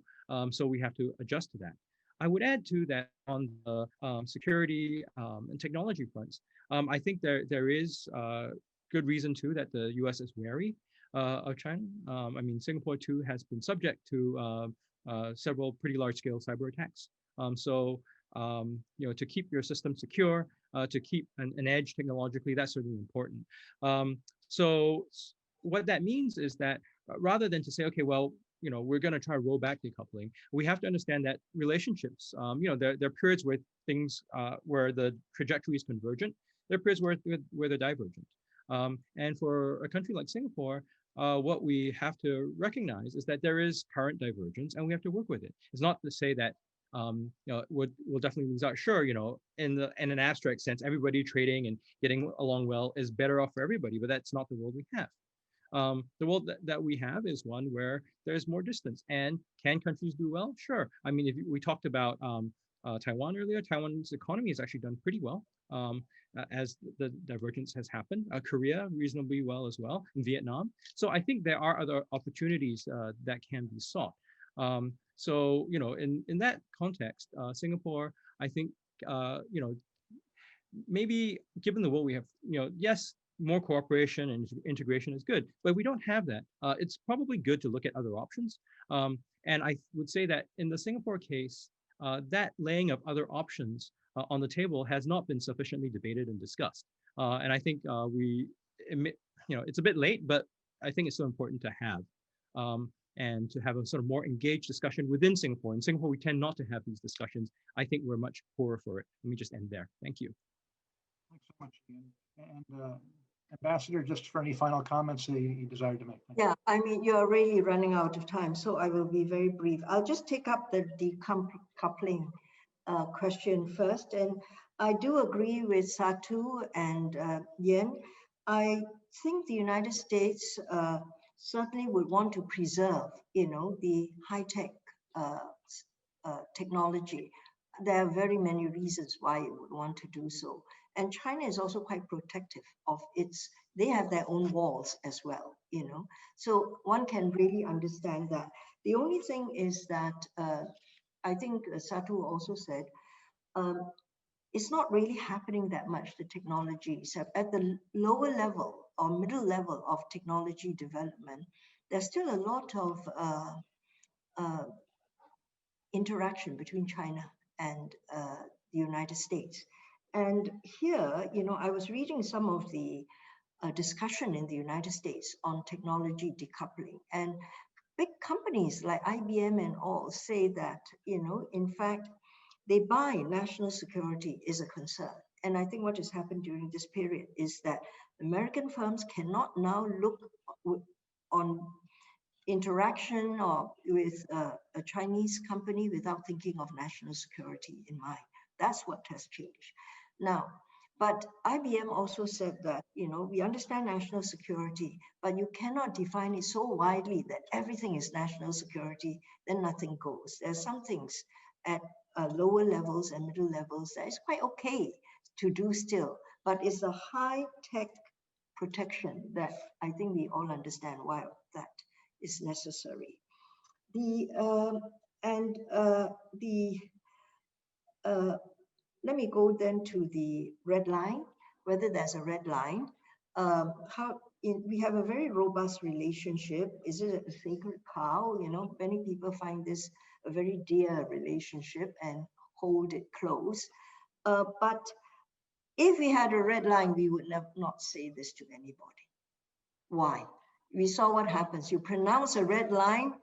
So we have to adjust to that. I would add to that on the security and technology fronts. I think there is good reason too that the U.S. is wary of China. I mean, Singapore too has been subject to several pretty large-scale cyber attacks. To keep your system secure, to keep an edge technologically, that's certainly important. So what that means is that rather than to say, okay, well, we're going to try to roll back decoupling, we have to understand that relationships, there are periods where things, where the trajectory is convergent. There are periods where they're divergent. And for a country like Singapore, what we have to recognize is that there is current divergence, and we have to work with it. It's not to say that we'll definitely lose out. Sure, in an abstract sense, everybody trading and getting along well is better off for everybody, but that's not the world we have. The world that we have is one where there's more distance. And can countries do well? Sure. I mean, if we talked about Taiwan earlier, Taiwan's economy has actually done pretty well as the divergence has happened. Korea reasonably well as well, and Vietnam. So I think there are other opportunities that can be sought. So, in that context, Singapore, I think, maybe given the world we have, yes, more cooperation and integration is good, but we don't have that. It's probably good to look at other options. And I would say that in the Singapore case, that laying of other options on the table has not been sufficiently debated and discussed. And I think it's a bit late, but I think it's so important to have. And to have a sort of more engaged discussion within Singapore. In Singapore, we tend not to have these discussions. I think we're much poorer for it. Let me just end there. Thank you. Thanks so much, Ian. And Ambassador, just for any final comments that you desire to make. Yeah, I mean, you're really running out of time, so I will be very brief. I'll just take up the decoupling question first. And I do agree with Satu and Yen. I think the United States certainly would want to preserve, the high-tech technology. There are very many reasons why it would want to do so. And China is also quite protective of they have their own walls as well, So one can really understand that. The only thing is that I think Satu also said, it's not really happening that much, the technology, except at the lower level or middle level of technology development, there's still a lot of interaction between China and the United States. And here, I was reading some of the discussion in the United States on technology decoupling, and big companies like IBM and all say that, in fact, they buy national security is a concern. And I think what has happened during this period is that American firms cannot now look on interaction or with a Chinese company without thinking of national security in mind. That's what has changed. Now, but IBM also said that, we understand national security, but you cannot define it so widely that everything is national security, then nothing goes. There's some things at lower levels and middle levels that is quite okay to do still, but it's a high-tech protection that I think we all understand why that is necessary. Let me go then to the red line, whether there's a red line. We have a very robust relationship. Is it a sacred cow? Many people find this a very dear relationship and hold it close. But if we had a red line, we would not say this to anybody. Why? We saw what happens. You pronounce a red line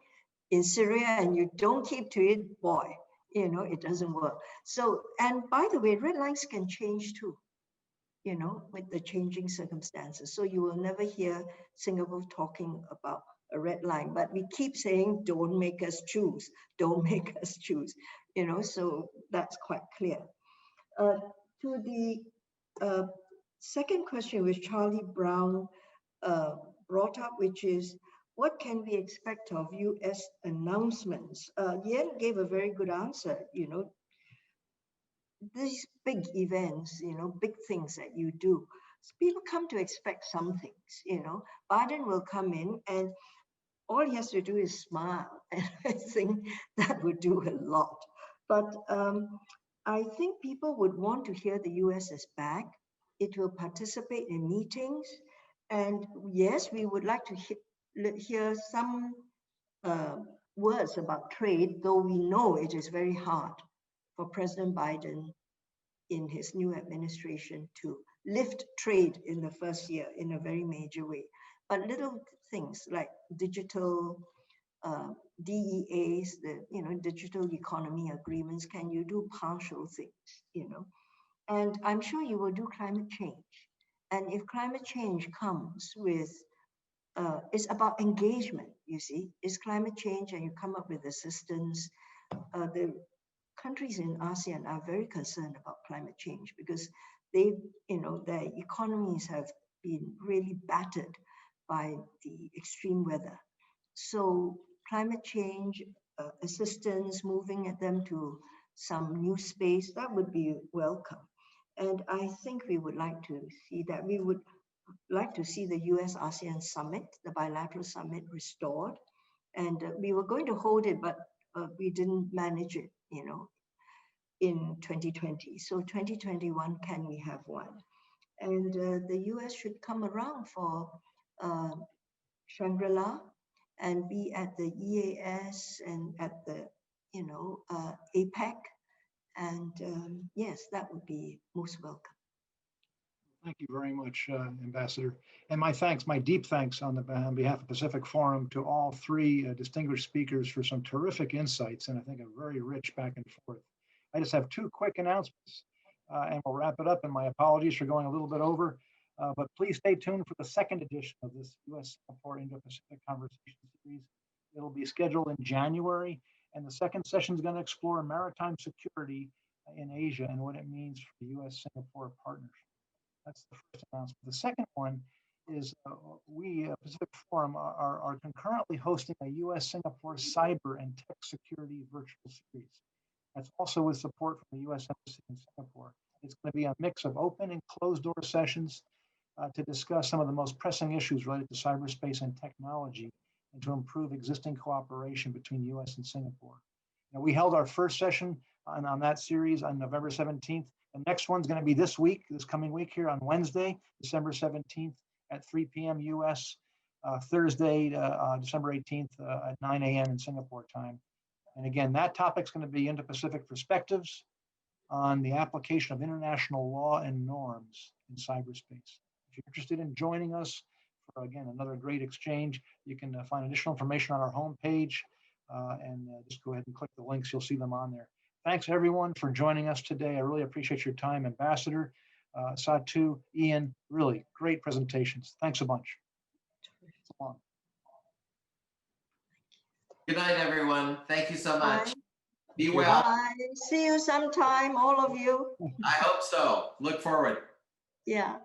in Syria and you don't keep to it, boy, it doesn't work. So, and by the way, red lines can change too, with the changing circumstances. So you will never hear Singapore talking about a red line, but we keep saying, don't make us choose, don't make us choose, so that's quite clear. To the second question, which Charlie Brown brought up, which is, what can we expect of US announcements? Yen gave a very good answer, these big events, big things that you do, people come to expect some things, Biden will come in and all he has to do is smile. And I think that would do a lot. But I think people would want to hear the US is back. It will participate in meetings. And yes, we would like to hear some words about trade, though we know it is very hard for President Biden in his new administration to lift trade in the first year in a very major way. But little things like digital DEAs, the digital economy agreements, can you do partial things, And I'm sure you will do climate change. And if climate change comes with, it's about engagement, you see. It's climate change and you come up with assistance. The countries in ASEAN are very concerned about climate change because their economies have been really battered by the extreme weather. So climate change, assistance, moving at them to some new space, that would be welcome. And I think we would like to see that. We would like to see the US-ASEAN summit, the bilateral summit, restored. And we were going to hold it, but we didn't manage it, in 2020. So 2021, can we have one? And the US should come around for Shangri-La and be at the EAS and at the, APEC And yes, that would be most welcome. Thank you very much, Ambassador. And my thanks, my deep thanks on behalf of Pacific Forum to all three distinguished speakers for some terrific insights and I think a very rich back and forth. I just have two quick announcements and we'll wrap it up. And my apologies for going a little bit over, but please stay tuned for the second edition of this U.S.-Singapore Indo-Pacific Conversation Series. It'll be scheduled in January. And the second session is going to explore maritime security in Asia and what it means for the U.S.-Singapore partnership. That's the first announcement. The second one is we, Pacific Forum, are concurrently hosting a U.S.-Singapore cyber and tech security virtual series. That's also with support from the U.S. Embassy in Singapore. It's going to be a mix of open and closed door sessions to discuss some of the most pressing issues related to cyberspace and technology and to improve existing cooperation between U.S. and Singapore. Now, we held our first session on that series on November 17th. The next one's going to be this coming week here on Wednesday, December 17th at 3 p.m. U.S., Thursday, December 18th at 9 a.m. in Singapore time. And again, that topic's going to be Indo-Pacific perspectives on the application of international law and norms in cyberspace. If you're interested in joining us for, again, another great exchange, you can find additional information on our homepage and just go ahead and click the links. You'll see them on there. Thanks everyone for joining us today. I really appreciate your time, Ambassador, Satu, Ian, really great presentations. Thanks a bunch. Good night, everyone. Thank you so much. Bye. Be well. Bye. See you sometime, all of you. I hope so. Look forward. Yeah.